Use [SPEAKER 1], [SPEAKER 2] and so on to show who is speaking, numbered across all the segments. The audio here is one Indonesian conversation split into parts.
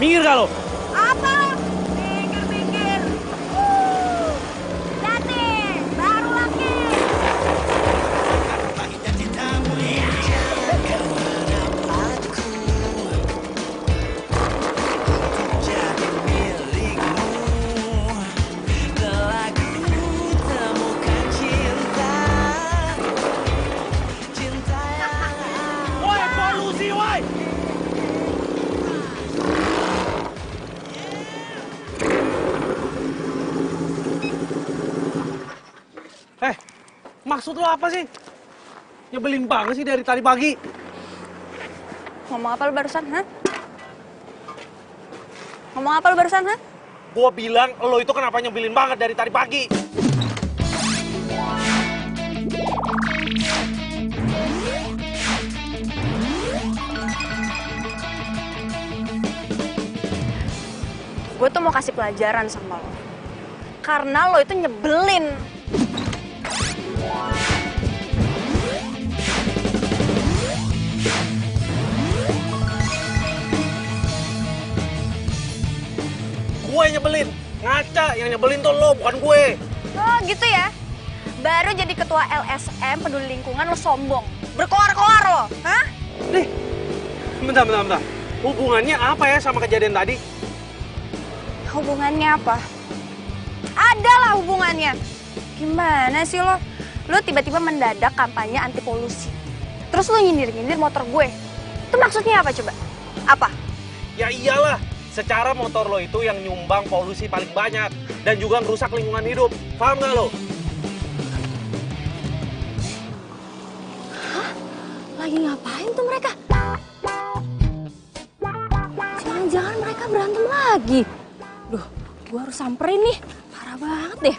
[SPEAKER 1] Minggir gak lo?
[SPEAKER 2] Apa? Minggir. Lihat nih, baru lagi.
[SPEAKER 1] Woi, polusi, woi! Maksud lo apa sih? Nyebelin banget sih dari tadi pagi.
[SPEAKER 2] Ngomong apa lu barusan, ha? Ngomong apa lu barusan, ha?
[SPEAKER 1] Gua bilang lo itu kenapa nyebelin banget dari tadi pagi.
[SPEAKER 2] Gue tuh mau kasih pelajaran sama lo. Karena lo itu nyebelin.
[SPEAKER 1] Gue yang nyebelin. Ngaca, yang nyebelin tuh lo, bukan gue.
[SPEAKER 2] Oh gitu ya? Baru jadi ketua LSM peduli lingkungan lo sombong. Berkoar-koar lo, hah?
[SPEAKER 1] Nih, bentar. Hubungannya apa ya sama kejadian tadi?
[SPEAKER 2] Hubungannya apa? Adalah hubungannya. Gimana sih lo? Lo tiba-tiba mendadak kampanye anti polusi. Terus lo nyindir-nyindir motor gue. Itu maksudnya apa coba? Apa?
[SPEAKER 1] Ya iyalah, secara motor lo itu yang nyumbang polusi paling banyak. Dan juga ngerusak lingkungan hidup. Paham gak lo?
[SPEAKER 2] Hah? Lagi ngapain tuh mereka? Jangan-jangan mereka berantem lagi. Duh, gue harus samperin nih. Parah banget deh.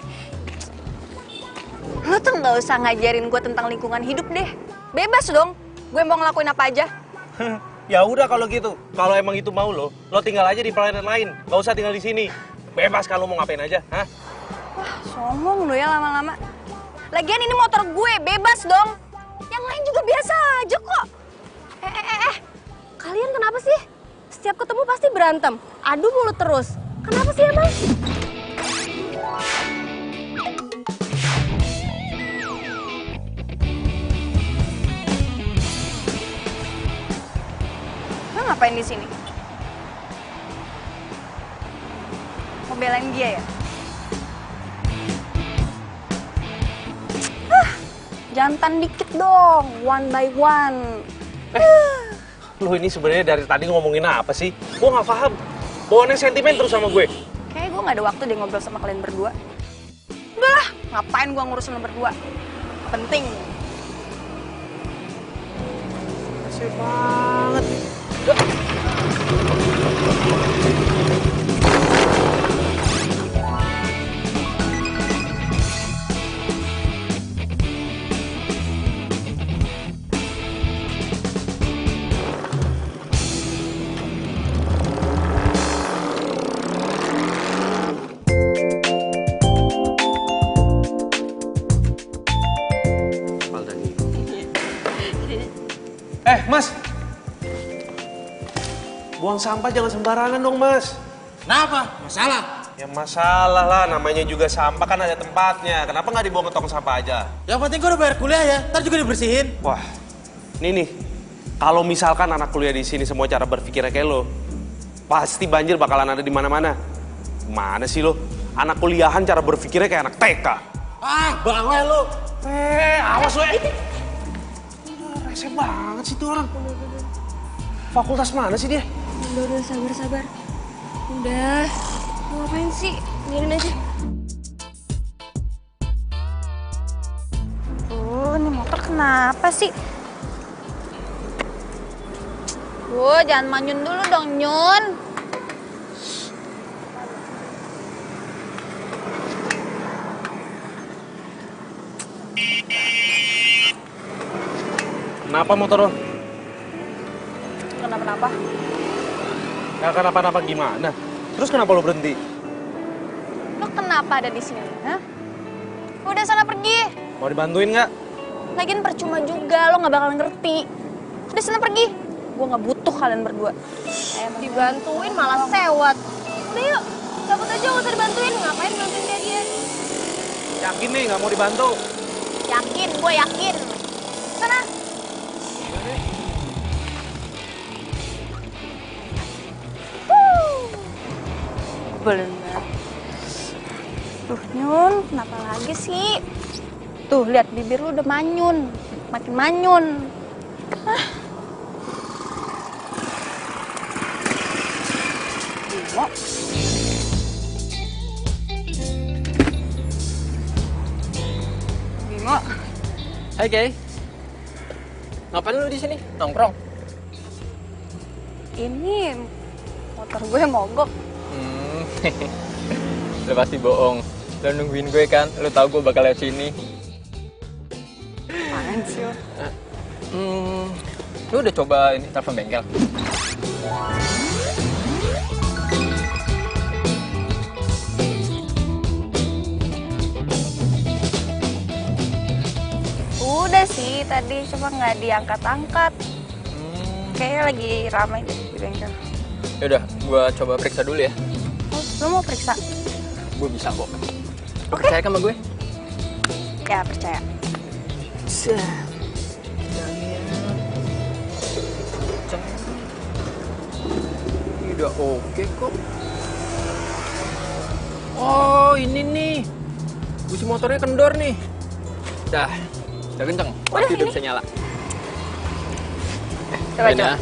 [SPEAKER 2] Lo tuh nggak usah ngajarin gue tentang lingkungan hidup deh. Bebas dong. Gue mau ngelakuin apa aja.
[SPEAKER 1] Ya udah kalau gitu. Kalau emang itu mau lo tinggal aja di planet lain. Gak usah tinggal di sini. Bebas kalau mau ngapain aja, hah?
[SPEAKER 2] Wah, songong lo ya lama-lama. Lagian ini motor gue, bebas dong. Yang lain juga biasa aja kok. Kalian kenapa sih? Setiap ketemu pasti berantem. Adu mulut terus. Kenapa sih emang? Lo ngapain di sini? Mau belain dia ya? Jantan dikit dong, one by one.
[SPEAKER 1] Lo ini sebenarnya dari tadi ngomongin apa sih? Gue nggak paham. Bawaannya sentimen terus sama gue.
[SPEAKER 2] Kayaknya gue nggak ada waktu deh ngobrol sama kalian berdua. Udah lah, ngapain gue ngurusin lo berdua? Penting.
[SPEAKER 1] Kasih banget. Mas. Buang sampah jangan sembarangan dong, Mas.
[SPEAKER 3] Kenapa? Masalah?
[SPEAKER 1] Ya masalah lah, namanya juga sampah kan ada tempatnya. Kenapa nggak dibuang ke tong sampah aja?
[SPEAKER 3] Yang penting gue udah bayar kuliah ya, ntar juga dibersihin.
[SPEAKER 1] Wah, ini nih. Kalau misalkan anak kuliah di sini semua cara berpikirnya kayak lo, pasti banjir bakalan ada di mana-mana. Mana sih lo? Anak kuliahan cara berpikirnya kayak anak TK.
[SPEAKER 3] Ah, bawel lo.
[SPEAKER 1] Awas lo. Rese banget sih tuh orang. Fakultas mana sih dia?
[SPEAKER 2] Udah, sabar. Udah, mau ngapain sih? Biarin aja. Ini motor kenapa sih? Jangan manyun dulu dong, Nyun.
[SPEAKER 1] Kenapa motor lo?
[SPEAKER 2] Kenapa?
[SPEAKER 1] Gak kenapa-napa gimana? Terus kenapa lo berhenti?
[SPEAKER 2] Lo kenapa ada di sini? Hah? Udah sana pergi.
[SPEAKER 1] Mau dibantuin nggak?
[SPEAKER 2] Lagian percuma juga, lo nggak bakal ngerti. Udah sana pergi. Gue nggak butuh kalian berdua.
[SPEAKER 4] Dibantuin malah sewot. Udah yuk, cabut aja gak usah dibantuin. Ngapain bantuin dia?
[SPEAKER 1] Yakin nih nggak mau dibantu?
[SPEAKER 4] Yakin, gue yakin. Sana.
[SPEAKER 2] Belum banget. Tuh Nyun, kenapa lagi sih? Tuh lihat bibir lu udah manyun, makin manyun. Bimo. Bimo.
[SPEAKER 5] Hai Kay, ngapain lu di sini? Nongkrong?
[SPEAKER 2] Ini motor gue mogok.
[SPEAKER 5] Lu pasti bohong. Lu nungguin gue kan? Lu tahu gue bakal lewat sini.
[SPEAKER 2] Apaan sih lo?
[SPEAKER 5] Lu udah coba ini telepon bengkel?
[SPEAKER 2] Udah sih tadi, cuma nggak diangkat-angkat. Kayaknya lagi ramai deh di bengkel.
[SPEAKER 5] Yaudah, gue coba periksa dulu ya.
[SPEAKER 2] Oh, lo mau periksa?
[SPEAKER 5] Gue bisa kok. Lu
[SPEAKER 2] Oke.
[SPEAKER 5] percaya kan sama gue?
[SPEAKER 2] Ya, percaya.
[SPEAKER 5] Udah oke kok. Oh, ini nih. Busi motornya kendor nih. Udah kenceng. Pasti udah
[SPEAKER 2] ini.
[SPEAKER 5] bisa nyala.
[SPEAKER 2] Coba,
[SPEAKER 5] Ini
[SPEAKER 2] coba.
[SPEAKER 5] ya.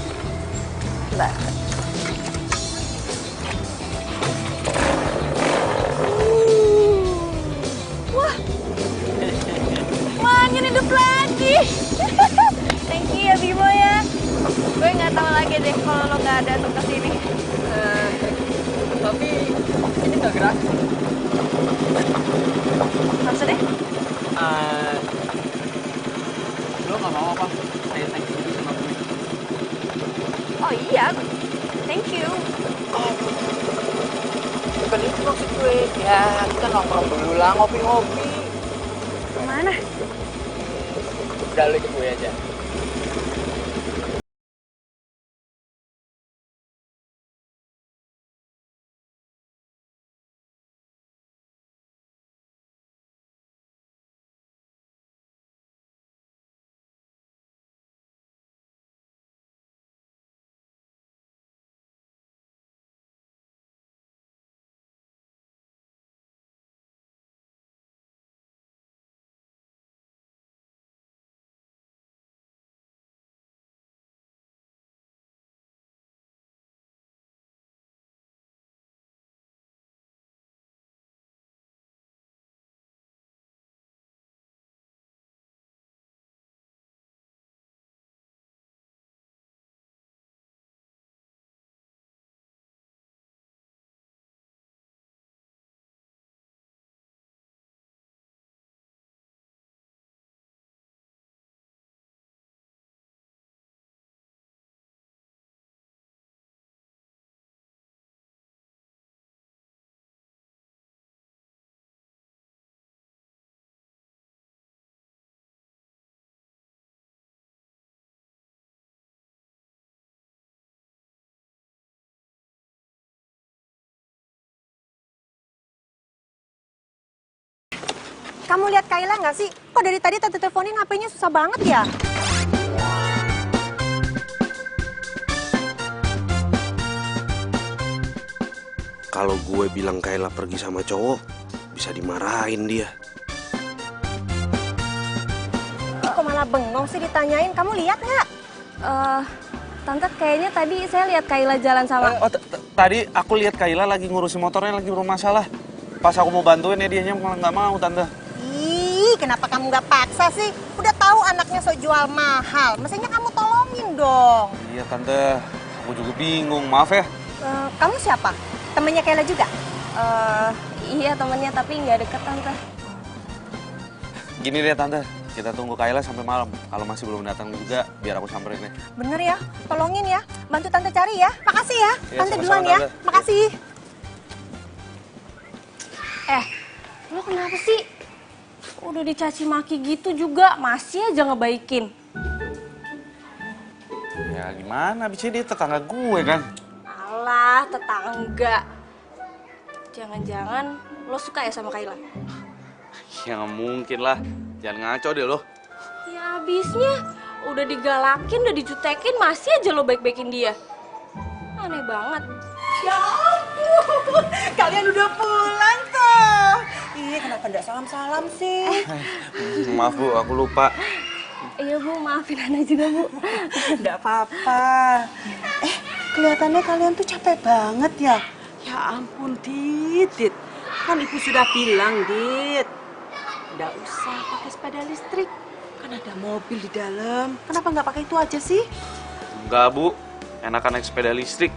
[SPEAKER 2] Bentar. Wah, manyun hidup lagi. Thank you ya Bimo ya. Gue nggak tahu lagi deh kalau lo nggak ada tuh kesini.
[SPEAKER 5] Tapi ini nggak gratis.
[SPEAKER 2] Maksudnya?
[SPEAKER 5] Lo nggak mau apa? Saya thank you dulu sama gue.
[SPEAKER 2] Oh iya, thank you.
[SPEAKER 5] Bukan itu maksud gue. Ya, kita nongkrong dulu lah, ngopi-ngopi.
[SPEAKER 2] Kemana?
[SPEAKER 5] Udah, lo ikut gue aja.
[SPEAKER 4] Kamu lihat Kayla nggak sih? Kok dari tadi tante teleponin HP-nya susah banget ya?
[SPEAKER 1] Kalau gue bilang Kayla pergi sama cowok, bisa dimarahin dia.
[SPEAKER 4] Ih, kok malah bengong sih ditanyain? Kamu lihat nggak?
[SPEAKER 2] Tante kayaknya tadi saya lihat Kayla jalan sama.
[SPEAKER 1] Tadi aku lihat Kayla lagi ngurusin motornya, lagi bermasalah. Pas aku mau bantuin ya dianya malah nggak mau, Tante.
[SPEAKER 4] Ih, kenapa kamu nggak paksa sih? Udah tahu anaknya sok jual mahal. Mestinya kamu tolongin dong.
[SPEAKER 1] Iya, Tante. Aku juga bingung, maaf ya.
[SPEAKER 4] Kamu siapa? Temennya Kayla juga?
[SPEAKER 2] Iya temennya tapi nggak deket Tante.
[SPEAKER 1] Gini deh, Tante. Kita tunggu Kayla sampai malam. Kalau masih belum datang juga, biar aku samperin ya.
[SPEAKER 4] Bener ya, tolongin ya. Bantu Tante cari ya. Makasih ya.
[SPEAKER 1] Iya,
[SPEAKER 4] Tante
[SPEAKER 1] sama-sama,
[SPEAKER 4] duluan ya.
[SPEAKER 1] Tante.
[SPEAKER 4] Makasih.
[SPEAKER 2] Lo kenapa sih? Udah dicaci maki gitu juga masih aja ngebaikin.
[SPEAKER 1] Ya gimana, abisnya dia tetangga gue kan.
[SPEAKER 2] Alah, tetangga. Jangan-jangan lo suka ya sama Kayla?
[SPEAKER 1] Ya nggak mungkin lah, jangan ngaco deh lo.
[SPEAKER 2] Ya abisnya, udah digalakin, udah dijutekin, masih aja lo baik-baikin dia. Aneh banget.
[SPEAKER 4] Ya ampun, kalian udah pulang tuh. Ih, kenapa enggak salam-salam sih?
[SPEAKER 1] Maaf Bu, aku lupa.
[SPEAKER 2] Iya Bu, maafin Ana juga Bu.
[SPEAKER 4] Enggak apa-apa. Kelihatannya kalian tuh capek banget ya.
[SPEAKER 6] Ya ampun, Dit. Kan ibu sudah bilang, Dit. Nggak usah pakai sepeda listrik. Kan ada mobil di dalam. Kenapa nggak pakai itu aja sih?
[SPEAKER 1] Enggak Bu, enakan naik sepeda listrik.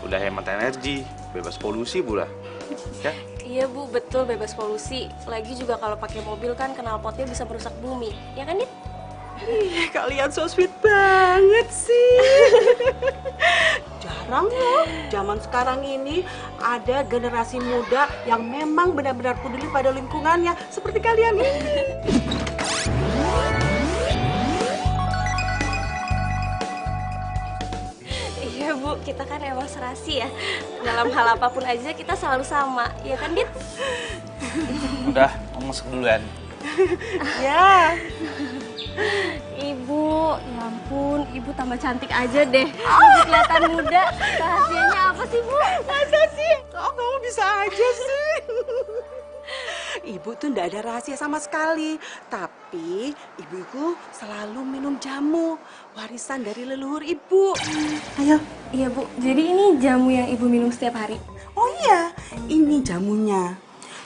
[SPEAKER 1] Udah hemat energi, bebas polusi pula. Ya?
[SPEAKER 2] Iya Bu, betul bebas polusi. Lagi juga kalau pakai mobil kan knalpotnya bisa merusak bumi. Ya kan, Dit?
[SPEAKER 6] Ih, kalian so sweet banget sih. Jarang loh, zaman sekarang ini ada generasi muda yang memang benar-benar peduli pada lingkungannya seperti kalian ini.
[SPEAKER 2] Iya Bu, kita kan emang serasi ya. Dalam hal apapun aja kita selalu sama. Ya kan, Dit?
[SPEAKER 1] Udah, mau masuk duluan.
[SPEAKER 6] Ya.
[SPEAKER 2] Ibu, ya ampun, Ibu tambah cantik aja deh. Lebih kelihatan muda. Rahasianya apa sih, Bu?
[SPEAKER 6] Masa sih? Kok kamu bisa aja sih? Ibu tuh ndak ada rahasia sama sekali. Tapi ibu itu selalu minum jamu. Warisan dari leluhur ibu. Ayo.
[SPEAKER 2] Iya Bu, jadi ini jamu yang Ibu minum setiap hari?
[SPEAKER 6] Oh iya, ini jamunya.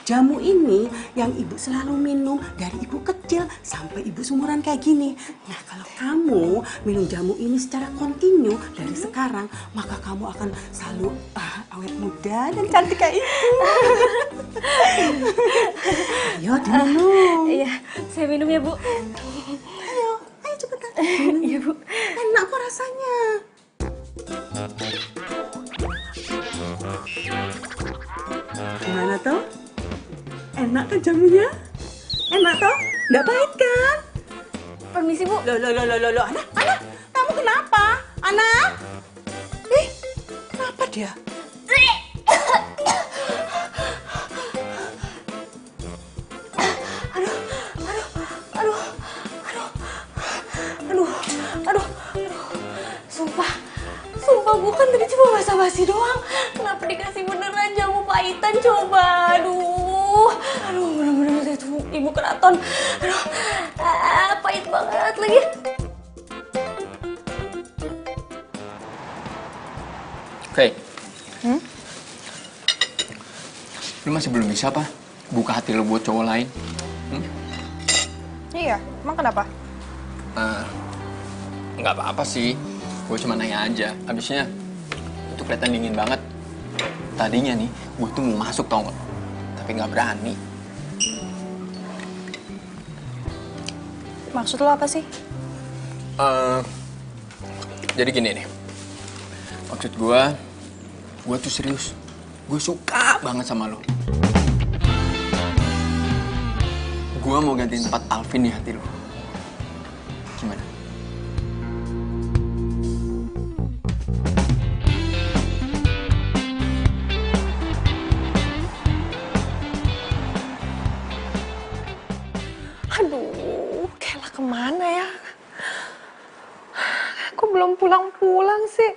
[SPEAKER 6] Jamu ini yang ibu selalu minum dari ibu kecil sampai ibu seumuran kayak gini. Nah, kalau kamu minum jamu ini secara kontinu dari sekarang, maka kamu akan selalu awet muda dan cantik kayak ibu. Ayo diminum.
[SPEAKER 2] Iya, saya minum ya Bu.
[SPEAKER 6] Ayo cepetan.
[SPEAKER 2] Iya Bu.
[SPEAKER 6] Enak kok rasanya. Gimana toh? Enak kan jamunya? Enak toh? Nggak pahit kan?
[SPEAKER 2] Permisi Bu.
[SPEAKER 6] Loh, Ana, kamu kenapa? Ana? Kenapa dia?
[SPEAKER 2] Aduh. Sumpah gue kan tadi cuma basa-basi doang. Kenapa dikasih beneran jamu pahitan coba? Aduh, bener-bener itu ibu keraton. Aduh, pahit banget lagi.
[SPEAKER 5] Oke. Lu masih belum bisa apa? Buka hati lu buat cowok lain?
[SPEAKER 2] Iya, emang kenapa?
[SPEAKER 5] Nggak apa-apa sih. Gue cuma nanya aja. Abisnya itu kelihatan dingin banget. Tadinya nih, gue tuh mau masuk tau nggak? Tapi nggak berani.
[SPEAKER 2] Maksud lo apa sih?
[SPEAKER 5] Jadi gini nih. Maksud gue tuh serius. Gue suka banget sama lo. Gue mau gantiin tempat Alvin di hati lo. Gimana?
[SPEAKER 7] Aduh, Kayla kemana ya? Kok belum pulang-pulang sih?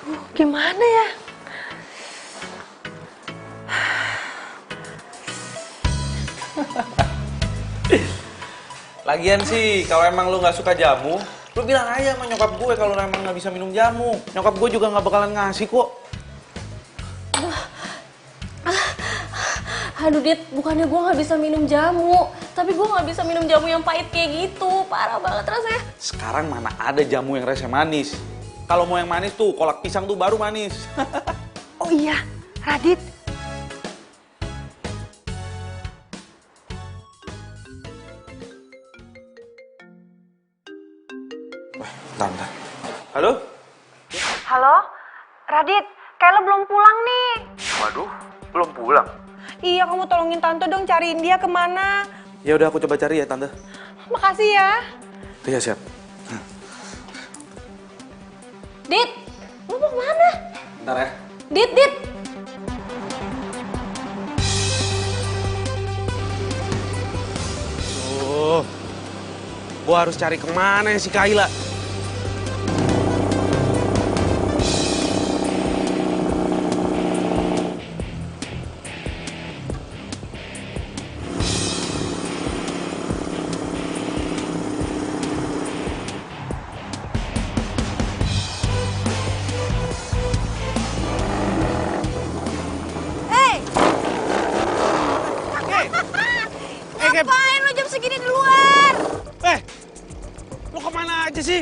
[SPEAKER 7] Duh, gimana ya?
[SPEAKER 1] Lagian sih, kalau emang lu nggak suka jamu, lu bilang aja sama nyokap gue kalau emang nggak bisa minum jamu. Nyokap gue juga nggak bakalan ngasih kok.
[SPEAKER 2] Aduh Dit, bukannya gue nggak bisa minum jamu, tapi gue nggak bisa minum jamu yang pahit kayak gitu. Parah banget rasanya.
[SPEAKER 1] Sekarang mana ada jamu yang rasanya manis? Kalau mau yang manis tuh, kolak pisang tuh baru manis.
[SPEAKER 7] Oh iya, Radit.
[SPEAKER 1] Tante. Halo?
[SPEAKER 7] Halo, Radit. Kayla belum pulang nih.
[SPEAKER 1] Waduh, belum pulang.
[SPEAKER 7] Iya, kamu tolongin Tante dong cariin dia kemana.
[SPEAKER 1] Ya udah aku coba cari ya, Tante.
[SPEAKER 7] Makasih ya.
[SPEAKER 1] Iya, siap.
[SPEAKER 2] Dit, lu mau kemana?
[SPEAKER 1] Bentar ya.
[SPEAKER 2] Dit.
[SPEAKER 1] Gua harus cari kemana ya si Kayla?
[SPEAKER 2] Ngapain lo jam segini di luar?
[SPEAKER 1] Lu kemana aja sih?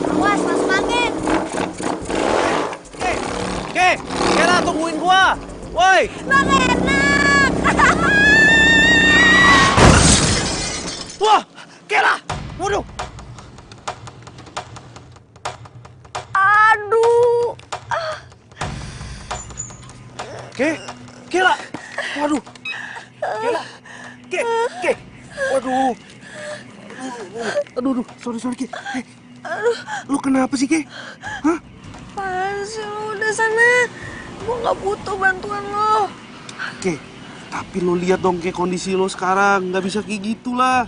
[SPEAKER 2] Awas, masuk angin.
[SPEAKER 1] Kayla tungguin gua. Woi.
[SPEAKER 2] Bang enak.
[SPEAKER 1] Wah, Kayla. Waduh.
[SPEAKER 2] Aduh.
[SPEAKER 1] Kayla. Waduh. Kayla. Waduh. Aduh, sorry, Ki. Lu kenapa sih, Ki? Hah?
[SPEAKER 2] Apaan sih lo? Udah sana. Gue gak butuh bantuan lo.
[SPEAKER 1] Ki, tapi lu lihat dong, Ki, kondisi lo sekarang. Nggak bisa kayak gitulah.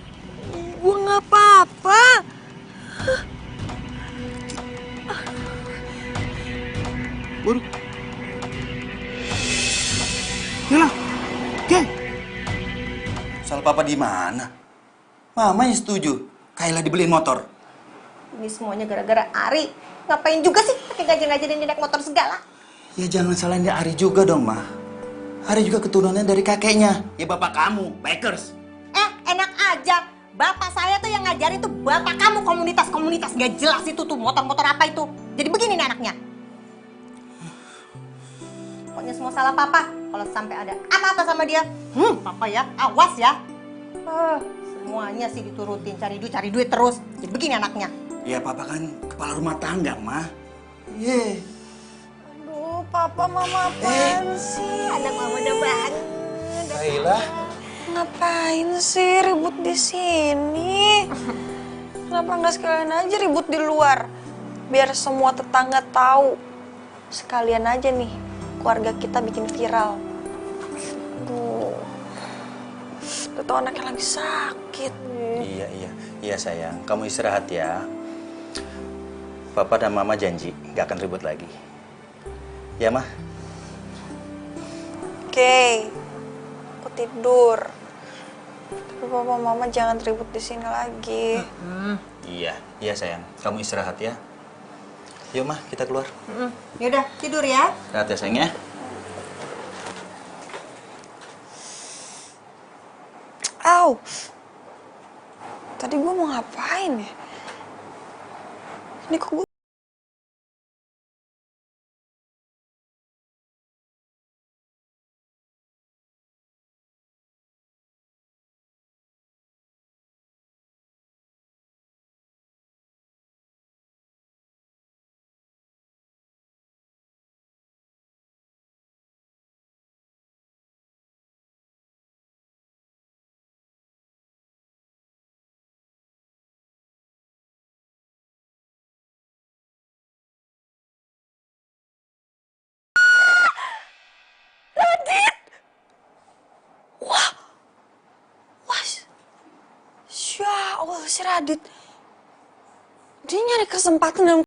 [SPEAKER 2] Gue gak apa-apa.
[SPEAKER 1] Waduh. Kayla.
[SPEAKER 8] Salah papa di mana? Mama yang setuju. Kayla dibeliin motor.
[SPEAKER 4] Ini semuanya gara-gara Ari. Ngapain juga sih pakai ngajarin naik motor segala?
[SPEAKER 8] Ya jangan salahin dia Ari juga dong, Ma. Ari juga keturunannya dari kakeknya. Ya bapak kamu, bikers.
[SPEAKER 4] Enak aja. Bapak saya tuh yang ngajarin tuh bapak kamu komunitas gak jelas itu tuh motor-motor apa itu. Jadi begini nih anaknya. Pokoknya semua salah papa. Kalau sampai ada apa-apa sama dia, papa ya, awas ya. Semuanya sih diturutin, cari duit terus. Jadi begini anaknya.
[SPEAKER 8] Ya papa kan kepala rumah tangga, Ma. Ye.
[SPEAKER 2] Aduh, papa mama apaan sih?
[SPEAKER 4] Anak mama udah banget.
[SPEAKER 8] Kayla.
[SPEAKER 2] Ngapain sih ribut di sini? Kenapa nggak sekalian aja ribut di luar? Biar semua tetangga tahu. Sekalian aja nih, keluarga kita bikin viral. Aduh, udah tau anaknya lagi sakit.
[SPEAKER 8] Iya sayang. Kamu istirahat ya. Papa dan Mama janji nggak akan ribut lagi. Ya, Ma?
[SPEAKER 2] Oke, aku tidur. Tapi papa mama jangan ribut di sini lagi.
[SPEAKER 8] Iya sayang. Kamu istirahat ya. Yuk, Ma, kita keluar.
[SPEAKER 4] Yaudah, tidur ya.
[SPEAKER 8] Istirahat ya, sayang ya.
[SPEAKER 2] Au, tadi gue mau ngapain ya? Ini kok gue Ya Allah, si Radit. Dia nyari kesempatan dalam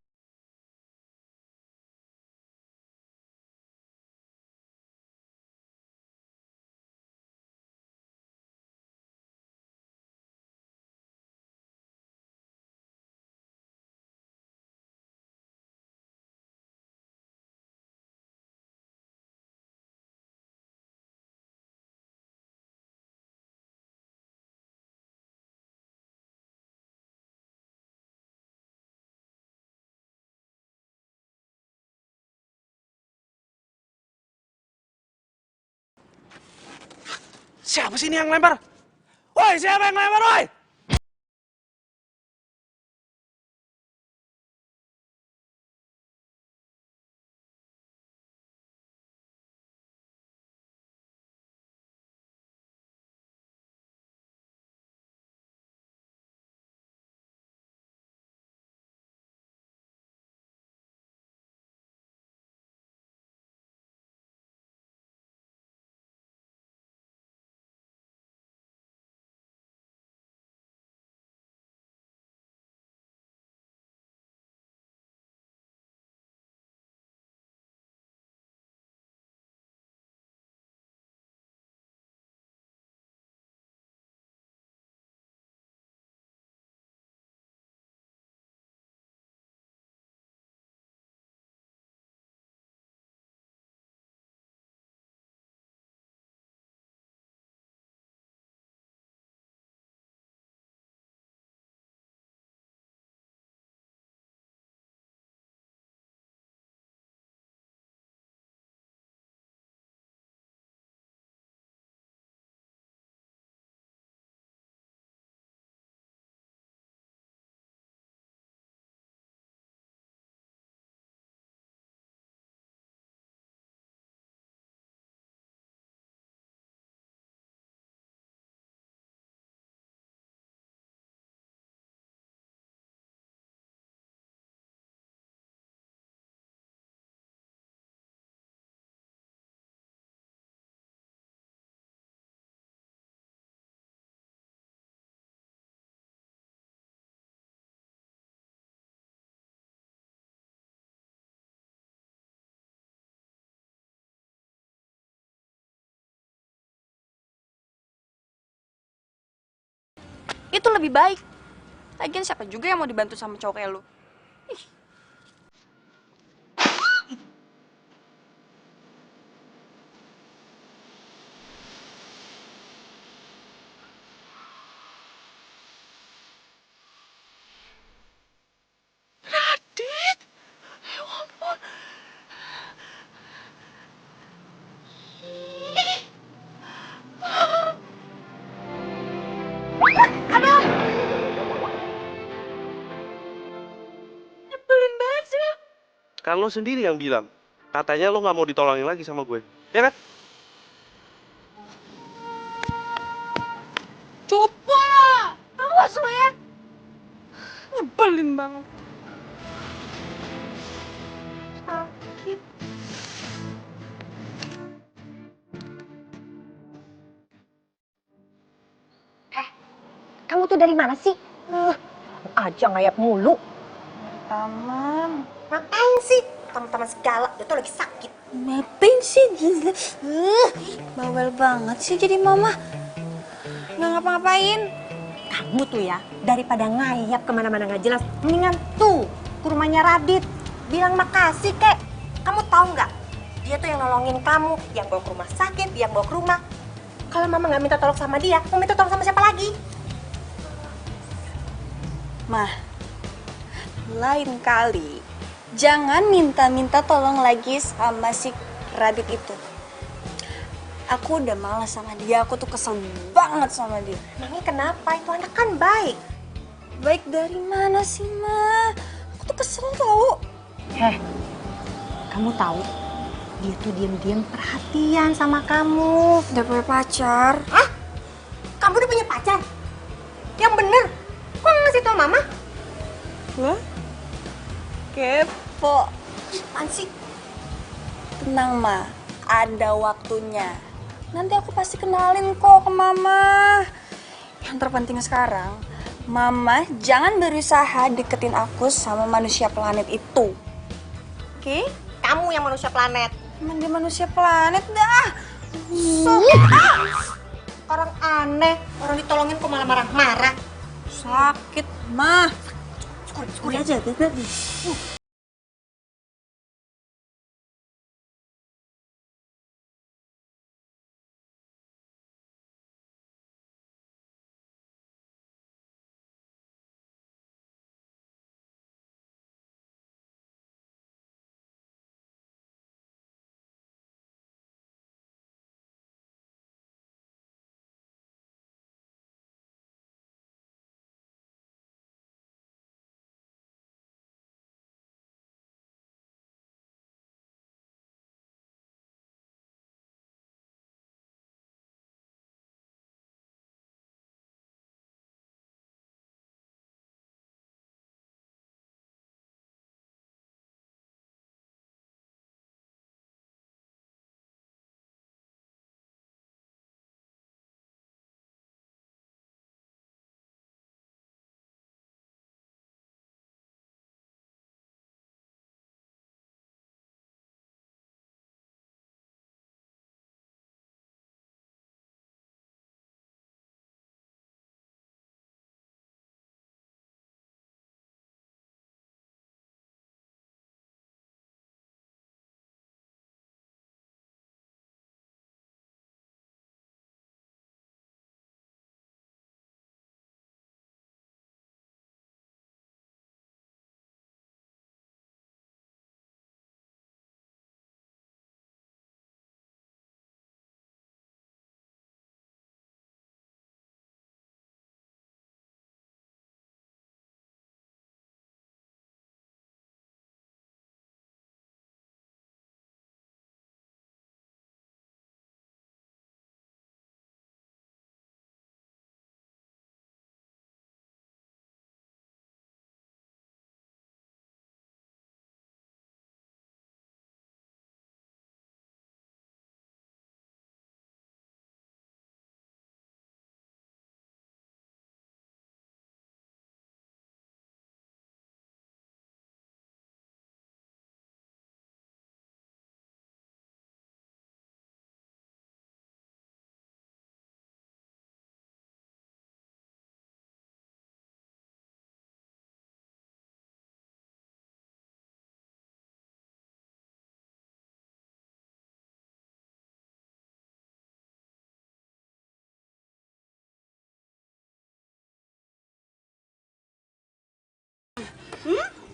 [SPEAKER 1] Siapa sih ini yang lempar? Woi, siapa yang lempar, woi?
[SPEAKER 2] Itu lebih baik. Lagian siapa juga yang mau dibantu sama cowok kayak lu? Ih.
[SPEAKER 1] Kan lo sendiri yang bilang, katanya lo nggak mau ditolongin lagi sama gue, ya kan?
[SPEAKER 2] Coba! Awas lo ya! Nyebelin banget. Sakit.
[SPEAKER 4] Kamu tuh dari mana sih? Aja ngayap mulu.
[SPEAKER 2] Taman.
[SPEAKER 4] Ngapain sih? Teman-teman segala, dia tuh lagi sakit.
[SPEAKER 2] Ngapain sih? Gila. Bawel banget sih jadi mama. Nggak ngapa-ngapain.
[SPEAKER 4] Kamu tuh ya, daripada ngayap kemana-mana nggak jelas, mendingan tuh ke rumahnya Radit. Bilang makasih, kek. Kamu tahu nggak? Dia tuh yang nolongin kamu, yang bawa ke rumah sakit, yang bawa ke rumah. Kalau mama nggak minta tolong sama dia, mau minta tolong sama siapa lagi?
[SPEAKER 2] Mah, lain kali jangan minta-minta tolong lagi sama si Radit itu. Aku udah malas sama dia, aku tuh kesel banget sama dia.
[SPEAKER 4] Emangnya kenapa? Itu anak kan baik.
[SPEAKER 2] Baik dari mana sih, Ma? Aku tuh kesel tau.
[SPEAKER 4] Kamu tahu? Dia tuh diam-diam perhatian sama kamu.
[SPEAKER 2] Udah punya pacar.
[SPEAKER 4] Hah? Kamu udah punya pacar? Yang bener. Kok nggak ngasih tau mama?
[SPEAKER 2] Lah? Kepo.
[SPEAKER 4] Apaan sih?
[SPEAKER 2] Tenang, Ma. Ada waktunya. Nanti aku pasti kenalin kok ke Mama. Yang terpenting sekarang, Mama jangan berusaha deketin aku sama manusia planet itu. Oke?
[SPEAKER 4] Kamu yang manusia planet.
[SPEAKER 2] Emang dia manusia planet dah.
[SPEAKER 4] Orang aneh. Orang ditolongin kok malah marah-marah.
[SPEAKER 2] Sakit, Ma.
[SPEAKER 4] Skuri aja.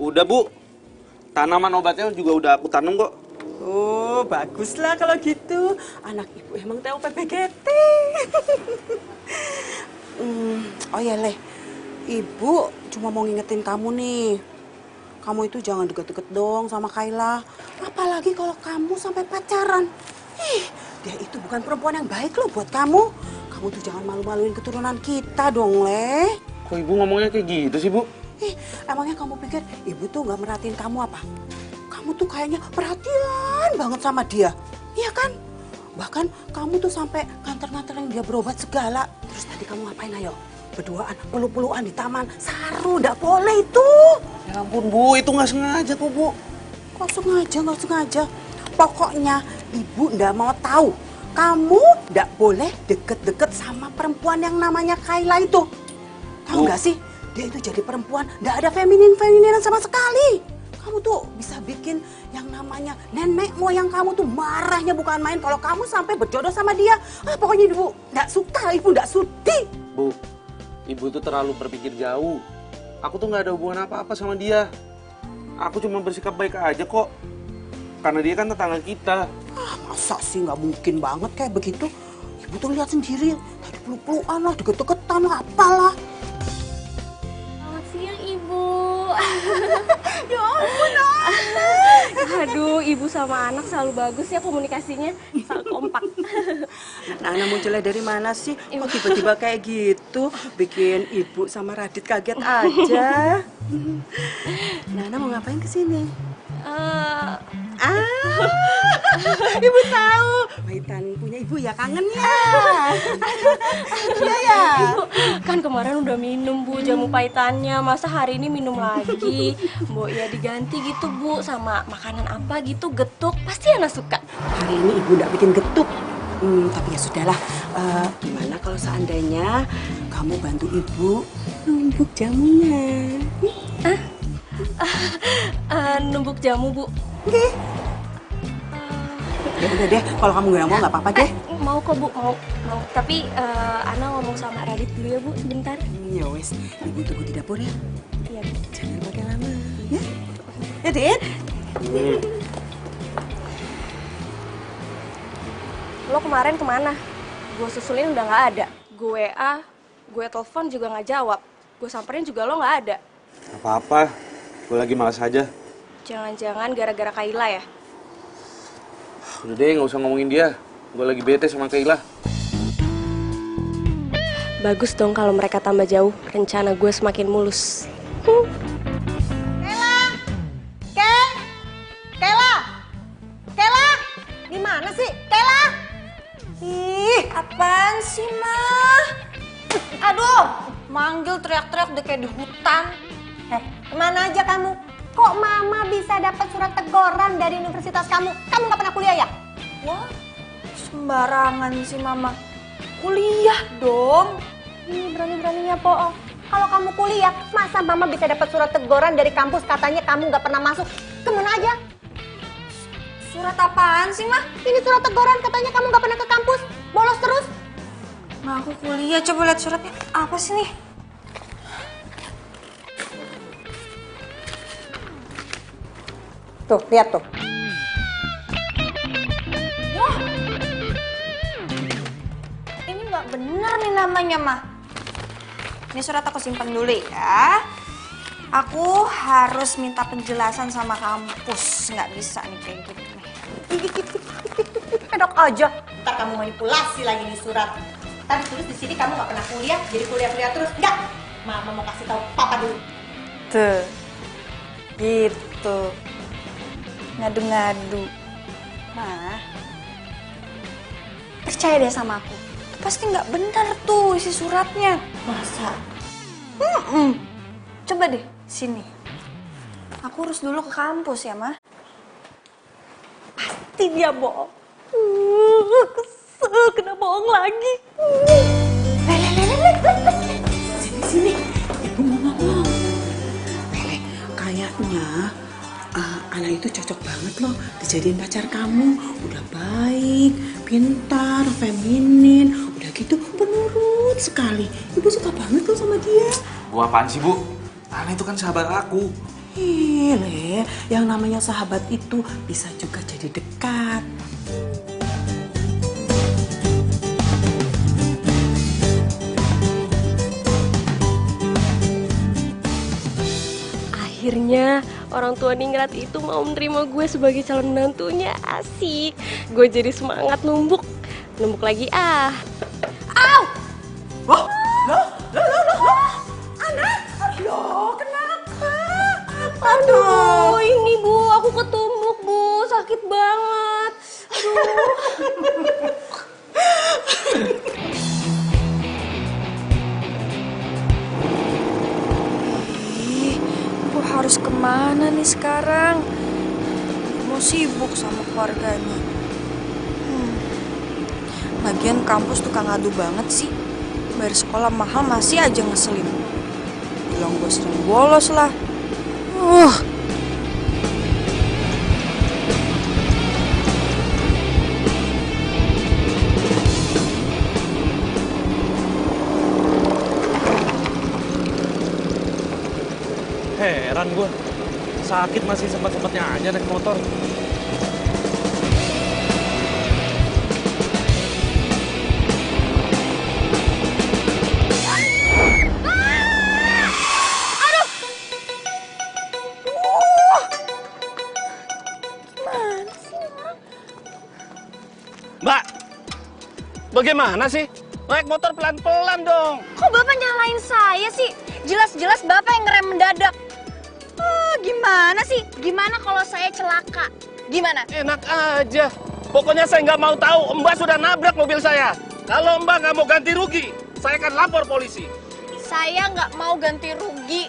[SPEAKER 1] Udah Bu, tanaman obatnya juga udah aku tanam kok.
[SPEAKER 6] Oh, baguslah kalau gitu. Anak ibu emang tahu PPGT. Oh ya, Leh. Ibu cuma mau ngingetin kamu nih. Kamu itu jangan deket-deket dong sama Kayla. Apalagi kalau kamu sampai pacaran. Dia itu bukan perempuan yang baik loh buat kamu. Kamu tuh jangan malu-maluin keturunan kita dong, Leh.
[SPEAKER 1] Kok Ibu ngomongnya kayak gitu sih, Bu?
[SPEAKER 6] Emangnya kamu pikir ibu tuh nggak merhatiin kamu apa? Kamu tuh kayaknya perhatian banget sama dia, iya kan? Bahkan kamu tuh sampai nganter-nganterin dia berobat segala. Terus tadi kamu ngapain ayo? Berduaan, peluk-pelukan di taman. Saru, nggak boleh itu.
[SPEAKER 1] Ya ampun Bu, itu nggak sengaja kok Bu.
[SPEAKER 6] Kok sengaja, nggak sengaja? Pokoknya ibu nggak mau tahu. Kamu nggak boleh deket-deket sama perempuan yang namanya Kayla itu. Tahu nggak sih? Dia itu jadi perempuan, nggak ada femininan sama sekali. Kamu tuh bisa bikin yang namanya nenek moyang kamu tuh marahnya bukan main kalau kamu sampai berjodoh sama dia. Pokoknya ibu nggak suka, ibu nggak sudi.
[SPEAKER 1] Bu, Ibu tuh terlalu berpikir jauh. Aku tuh nggak ada hubungan apa-apa sama dia. Aku cuma bersikap baik aja kok. Karena dia kan tetangga kita.
[SPEAKER 6] Masa sih nggak mungkin banget kayak begitu? Ibu tuh lihat sendiri, tadi peluk-pelukan lah, deket-deketan lah, apalah.
[SPEAKER 2] Selamat siang, Ibu.
[SPEAKER 6] Ya ampun,
[SPEAKER 2] Aduh, Ibu sama anak selalu bagus ya komunikasinya. Selalu kompak.
[SPEAKER 6] Nana munculnya dari mana sih? Kok tiba-tiba kayak gitu? Bikin ibu sama Radit kaget aja. Nana mau ngapain kesini? Ibu tahu. Paitan punya ibu ya, kangen ya. Iya ya.
[SPEAKER 2] Ibu, kan kemarin udah minum Bu jamu paitannya. Masa hari ini minum lagi? Bu, ya diganti gitu Bu sama makanan apa gitu, getuk. Pasti anak suka.
[SPEAKER 6] Hari ini ibu nggak bikin getuk. Tapi ya sudahlah. Gimana kalau seandainya kamu bantu ibu numbuk jamunya?
[SPEAKER 2] Numbuk jamu Bu.
[SPEAKER 6] Oke. Ya udah deh, kalau kamu nggak apa-apa deh.
[SPEAKER 2] Mau kok Bu, mau. Tapi Ana ngomong sama Radit dulu ya Bu, sebentar.
[SPEAKER 6] Ya wes, ibu tunggu di dapur ya.
[SPEAKER 2] Iya Bu.
[SPEAKER 6] Jangan pakai lama, ya? Ya, Dit?
[SPEAKER 2] Lo kemarin kemana? Gue susulin udah nggak ada. Gue WA, gue telepon juga nggak jawab. Gue samperin juga lo nggak ada.
[SPEAKER 1] Apa-apa, gue lagi malas aja.
[SPEAKER 2] Jangan-jangan gara-gara Kayla ya?
[SPEAKER 1] Udah deh, nggak usah ngomongin dia. Gue lagi bete sama Kayla.
[SPEAKER 2] Bagus dong kalau mereka tambah jauh. Rencana gue semakin mulus.
[SPEAKER 4] Kayla, di mana sih? Kayla? Ih, apaan sih, Mah? Aduh, manggil teriak-teriak udah kayak di hutan. Kemana aja kamu? Kok Mama bisa dapat surat teguran dari universitas kamu? Kamu nggak pernah kuliah ya?
[SPEAKER 7] Wah, sembarangan sih Mama. Kuliah dong.
[SPEAKER 4] Berani-beraninya bohong. Kalau kamu kuliah, masa Mama bisa dapat surat teguran dari kampus katanya kamu nggak pernah masuk? Kemana aja?
[SPEAKER 7] Surat apaan sih, Mah?
[SPEAKER 4] Ini surat teguran katanya kamu nggak pernah ke kampus, bolos terus.
[SPEAKER 7] Ma, aku kuliah. Coba lihat suratnya. Apa sih nih?
[SPEAKER 4] Tuh, lihat tuh.
[SPEAKER 7] Wah, ini nggak bener nih namanya, Mah. Ini surat aku simpan dulu ya. Aku harus minta penjelasan sama kampus. Nggak bisa nih kayak gini.
[SPEAKER 4] Enak aja. Ntar kamu manipulasi lagi di surat. Tadi tulis di sini kamu nggak pernah kuliah, jadi kuliah terus. Enggak. Mama mau kasih tahu Papa dulu.
[SPEAKER 7] Tuh, gitu. Ngadu-ngadu. Mah, percaya deh sama aku. Itu pasti nggak benar tuh isi suratnya.
[SPEAKER 4] Masa?
[SPEAKER 7] Coba deh, sini. Aku urus dulu ke kampus ya, Mah.
[SPEAKER 4] Pasti dia bohong. Kesel, kena bohong lagi.
[SPEAKER 6] Sini, ibu mau ngomong. Lele, kayaknya anak itu cocok banget loh dijadiin pacar kamu. Udah baik, pintar, feminin, udah gitu penurut sekali. Ibu suka banget loh sama dia.
[SPEAKER 1] Bu apaan sih Bu? Ana itu kan sahabat aku.
[SPEAKER 6] Ih, Le, yang namanya sahabat itu bisa juga jadi dekat.
[SPEAKER 9] Akhirnya orang tua Ningrat itu mau menerima gue sebagai calon menantunya. Asik. Gue jadi semangat numbuk. Numbuk lagi ah.
[SPEAKER 6] Loh, anak, loh, kenapa?
[SPEAKER 9] Aduh, ini Bu, aku ketumbuk Bu, sakit banget. Aduh.
[SPEAKER 2] Ih, gue harus kemana nih sekarang? Mau sibuk sama keluarganya. Lagian kampus tukang ngadu banget sih. Bayar sekolah mahal masih aja ngeselin. Bilang gue sering bolos lah.
[SPEAKER 1] Heran gue. Sakit masih sempat-sempatnya aja naik motor.
[SPEAKER 3] Mbak, bagaimana sih? Naik motor pelan-pelan dong.
[SPEAKER 2] Kok Bapak nyalain saya sih? Jelas-jelas Bapak yang ngerem mendadak. Gimana sih? Gimana kalau saya celaka? Gimana?
[SPEAKER 3] Enak aja. Pokoknya saya nggak mau tahu Mbak sudah nabrak mobil saya. Kalau Mbak nggak mau ganti rugi, saya akan lapor polisi.
[SPEAKER 2] Saya nggak mau ganti rugi.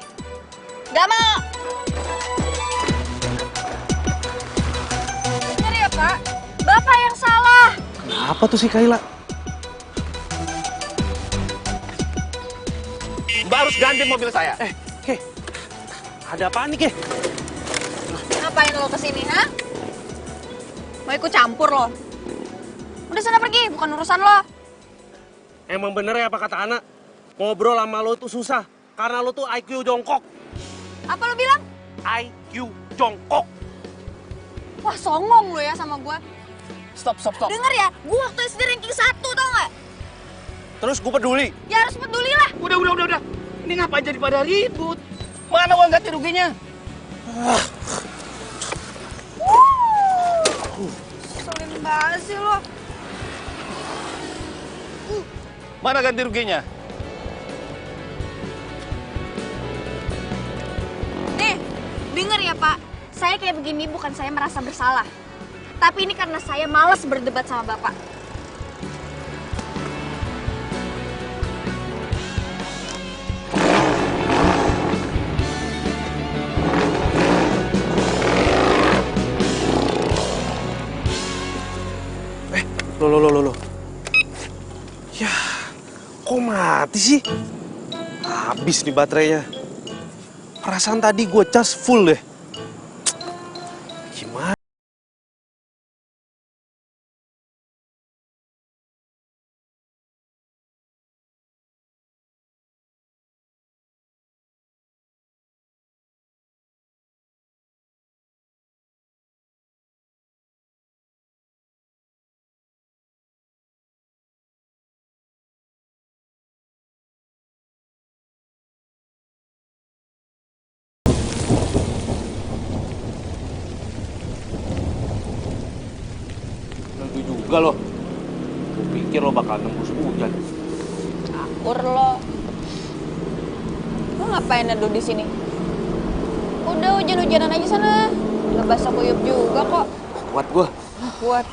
[SPEAKER 2] Nggak mau. Bener ya Pak? Bapak yang salah.
[SPEAKER 1] Kenapa tuh si Kayla?
[SPEAKER 3] Mbak harus ganti mobil saya.
[SPEAKER 1] Ke, ada apaan nih, Ke?
[SPEAKER 2] Ngapain lo kesini, ha? Mau ikut campur lo? Udah sana pergi, bukan urusan lo.
[SPEAKER 1] Emang bener ya apa kata anak? Ngobrol sama lo tuh susah. Karena lo tuh IQ jongkok.
[SPEAKER 2] Apa lo bilang?
[SPEAKER 1] IQ jongkok.
[SPEAKER 2] Wah, songong lo ya sama gue.
[SPEAKER 3] Stop.
[SPEAKER 2] Dengar ya, gue waktu SD ranking 1, tau gak?
[SPEAKER 1] Terus gue peduli.
[SPEAKER 2] Ya harus peduli lah.
[SPEAKER 3] Udah. Ini ngapain jadi pada ribut? Mana uang ganti ruginya?
[SPEAKER 2] Selin banget sih lo.
[SPEAKER 3] Mana ganti ruginya?
[SPEAKER 2] Nih, denger ya Pak. Saya kayak begini bukan saya merasa bersalah. Tapi ini karena saya malas berdebat sama Bapak.
[SPEAKER 1] Loh. Ya, kok mati sih? Habis nih baterainya. Perasaan tadi gue cas full deh. Gimana? Tentu juga loh. Gue pikir lo bakal nembus hujan.
[SPEAKER 2] Campur lo. Lo ngapain neduh di sini? Udah hujan-hujanan aja sana. Nggak basah kuyup juga kok.
[SPEAKER 1] Kuat gue.
[SPEAKER 2] Kuat.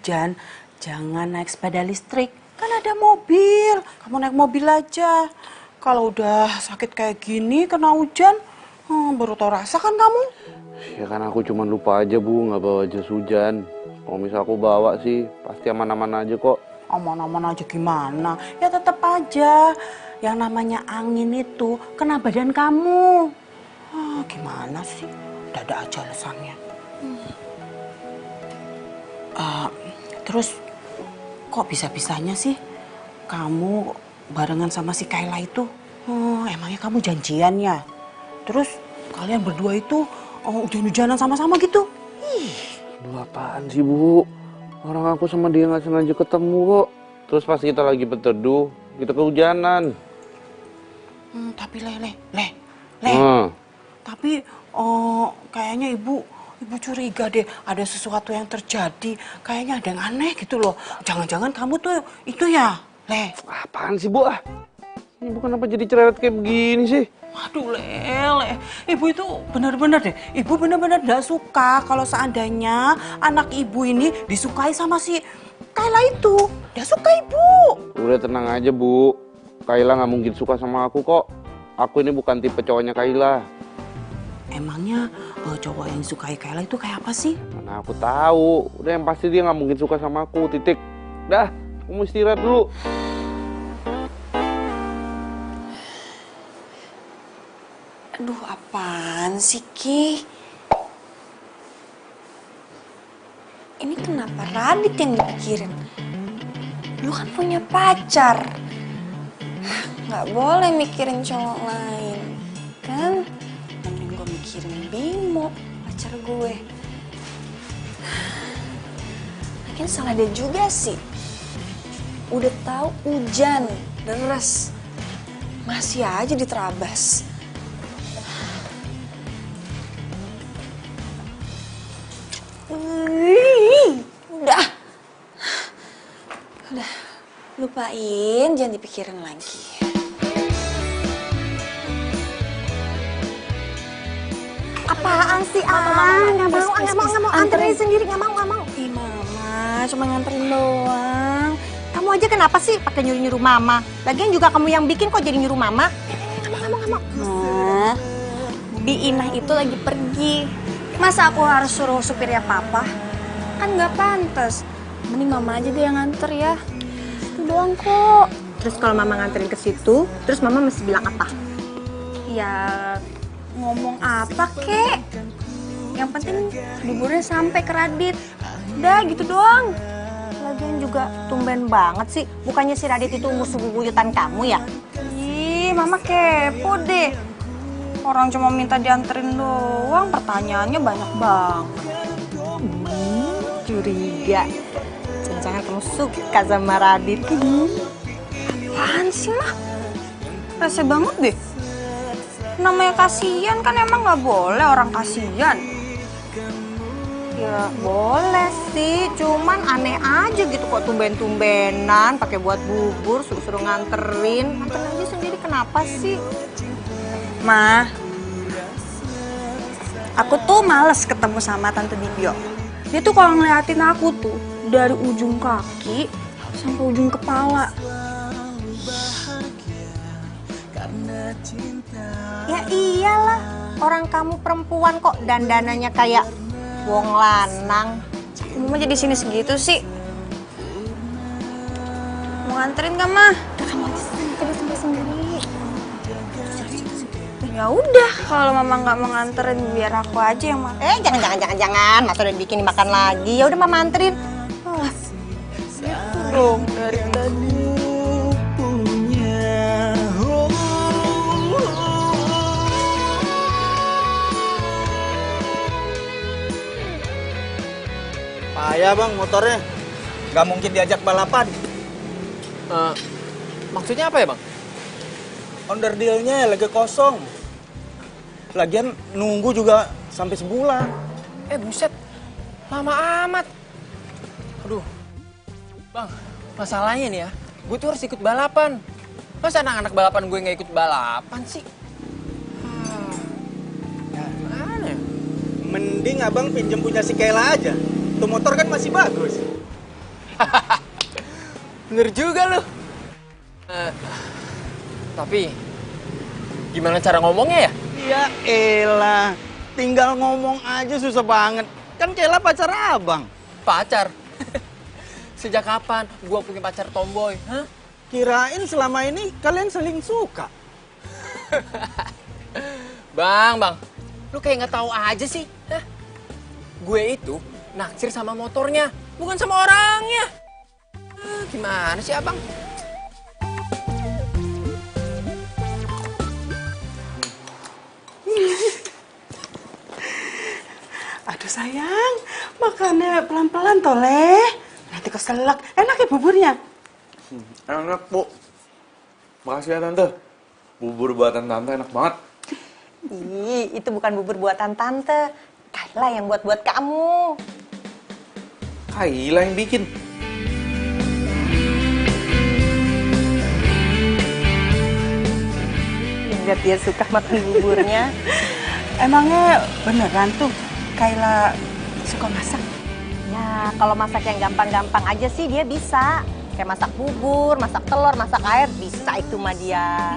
[SPEAKER 6] hujan, jangan naik sepeda listrik. Kan ada mobil, kamu naik mobil aja. Kalau udah sakit kayak gini, kena hujan, baru tau rasa kan kamu?
[SPEAKER 1] Ya kan aku cuma lupa aja Bu, nggak bawa jas hujan. Kalau misal aku bawa sih, pasti aman-aman aja kok.
[SPEAKER 6] Aman-aman aja gimana? Ya tetap aja, yang namanya angin itu kena badan kamu. Gimana sih? Ada aja alasannya. Terus kok bisa-bisanya sih kamu barengan sama si Kayla itu? Emangnya kamu janjian ya? Terus kalian berdua itu hujan-hujanan sama-sama gitu?
[SPEAKER 1] Aduh, apaan sih Bu? Orang aku sama dia nggak sengaja ketemu kok. Terus pas kita lagi berteduh, kita kehujanan.
[SPEAKER 6] Tapi Tapi kayaknya ibu curiga deh, ada sesuatu yang terjadi. Kayaknya ada yang aneh gitu loh. Jangan-jangan kamu tuh itu ya, Le?
[SPEAKER 1] Apaan sih Bu? Ibu kenapa jadi cerewet kayak begini sih?
[SPEAKER 6] Waduh, Le. Ibu itu benar-benar deh. Ibu benar-benar gak suka kalau seandainya anak ibu ini disukai sama si Kayla itu. Gak suka ibu.
[SPEAKER 1] Udah tenang aja Bu. Kayla nggak mungkin suka sama aku kok. Aku ini bukan tipe cowoknya Kayla.
[SPEAKER 6] Emangnya cowok yang disukai Kayla itu kayak apa sih?
[SPEAKER 1] Mana aku tahu. Udah yang pasti dia nggak mungkin suka sama aku. Titik. Dah, aku mau istirahat dulu.
[SPEAKER 7] Aduh, apaan sih, Ki? Ini kenapa Radit yang dipikirin? Lu kan punya pacar. Nggak boleh mikirin cowok lain. Kan? Mending gue mikirin Bimo, pacar gue. Lagian salah dia juga sih. Udah tahu hujan, deras. Masih aja diterabas. Udah, lupain, jangan dipikirin lagi.
[SPEAKER 4] Apaan sih, nggak mau, anterin sendiri, nggak mau.
[SPEAKER 7] Ih, Mama, cuma nganterin doang.
[SPEAKER 4] Kamu aja kenapa sih pakai nyuruh-nyuruh Mama? Lagian juga kamu yang bikin kok jadi nyuruh Mama? Nggak mau.
[SPEAKER 7] Nah, Bi Inah itu lagi pergi. Masa aku harus suruh supirnya Papa? Kan nggak pantas. Mending Mama aja deh yang nganter ya. Itu doang kok.
[SPEAKER 4] Terus kalau Mama nganterin ke situ, terus Mama mesti bilang apa?
[SPEAKER 7] Ya, ngomong apa kek? Yang penting buburnya sampai ke Radit. Udah gitu doang.
[SPEAKER 4] Lagian juga tumben banget sih. Bukannya si Radit itu musuh bubuyutan kamu ya?
[SPEAKER 7] Ih, Mama kepo deh. Orang cuma minta dianterin doang, pertanyaannya banyak banget.
[SPEAKER 4] Curiga. Jangan kamu suka sama Radit.
[SPEAKER 7] Apaan sih, Mah? Rese banget deh. Namanya kasihan kan emang nggak boleh orang kasihan.
[SPEAKER 4] Ya boleh sih, cuman aneh aja gitu kok tumben-tumbenan pakai buat bubur, suruh-suruh nganterin. Nganterin aja sendiri kenapa sih?
[SPEAKER 7] Ma, aku tuh males ketemu sama Tante Dibio. Dia tuh kalau ngeliatin aku tuh dari ujung kaki sampai ujung kepala.
[SPEAKER 4] Ya iyalah, orang kamu perempuan kok dandanannya kayak wong lanang.
[SPEAKER 7] Mama jadi sini segitu sih. Mau nganterin gak, Mah?
[SPEAKER 4] Udah kamu aja sendiri.
[SPEAKER 7] Ya udah, kalau Mama nggak mau nganterin biar aku aja yang makan.
[SPEAKER 4] Jangan. Masa udah bikin dimakan lagi. Ya udah Mama anterin.
[SPEAKER 7] Itu dong dari tadi.
[SPEAKER 8] Payah bang motornya, nggak mungkin diajak balapan.
[SPEAKER 5] Maksudnya apa ya bang?
[SPEAKER 8] Onderdilnya lagi kosong. Lagian nunggu juga sampai sebulan.
[SPEAKER 5] Buset, lama amat. Aduh, bang, masalahnya nih ya, gue tuh harus ikut balapan. Masa anak-anak balapan gue nggak ikut balapan sih? Gimana ya?
[SPEAKER 8] Mending abang pinjem punya si Kayla aja. Tuh motor kan masih bagus.
[SPEAKER 5] Bener juga lu. Tapi gimana cara ngomongnya ya?
[SPEAKER 10] Ya elah, tinggal ngomong aja susah banget. Kan Kela pacar abang.
[SPEAKER 5] Pacar? Sejak kapan gua punya pacar tomboy? Hah?
[SPEAKER 10] Kirain selama ini kalian saling suka.
[SPEAKER 5] Bang, lu kayak nggak tahu aja sih. Hah? Gue itu naksir sama motornya, bukan sama orangnya. Gimana sih abang?
[SPEAKER 6] Aduh sayang, makannya pelan-pelan toleh. Nanti keselak. Enak ya buburnya?
[SPEAKER 11] Enak, Bu. Makasih ya, Tante. Bubur buatan Tante enak banget.
[SPEAKER 4] Ih, itu bukan bubur buatan Tante. Kayla yang buat kamu.
[SPEAKER 11] Kayla yang bikin.
[SPEAKER 4] Lihat dia suka makan buburnya.
[SPEAKER 6] Emangnya beneran tuh Kayla suka masak?
[SPEAKER 4] Ya, kalau masak yang gampang-gampang aja sih dia bisa. Kayak masak bubur, masak telur, masak air, bisa itu mah dia.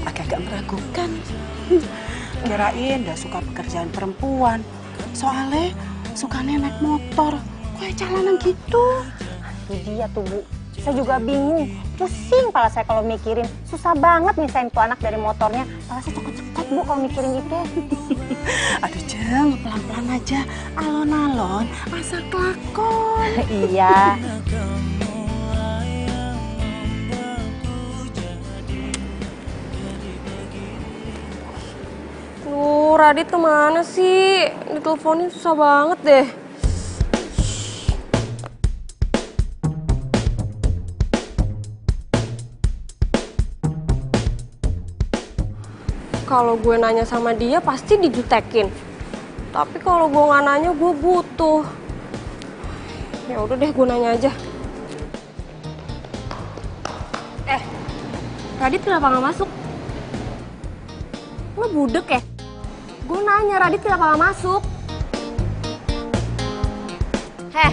[SPEAKER 6] Agak-agak meragukan. Kirain udah suka pekerjaan perempuan. Soalnya sukanya naik motor. Kayak jalanan gitu.
[SPEAKER 4] Itu dia tuh, Bu. Saya juga bingung. Pusing kepala saya kalau mikirin. Susah banget misahin tuh anak dari motornya. Kepala saya cekot-cekot, Bu, kalau mikirin itu.
[SPEAKER 6] Aduh Jeng, pelan-pelan aja. Alon-alon, asal kelakon.
[SPEAKER 4] Iya.
[SPEAKER 9] Radit kemana sih? Diteleponin susah banget deh. Kalau gue nanya sama dia pasti dijutekin. Tapi kalau gue nggak nanya gue butuh. Ya udah deh gue nanya aja. Radit kenapa nggak masuk? Lo budek ya? Gue nanya Radit kenapa nggak masuk? Heh.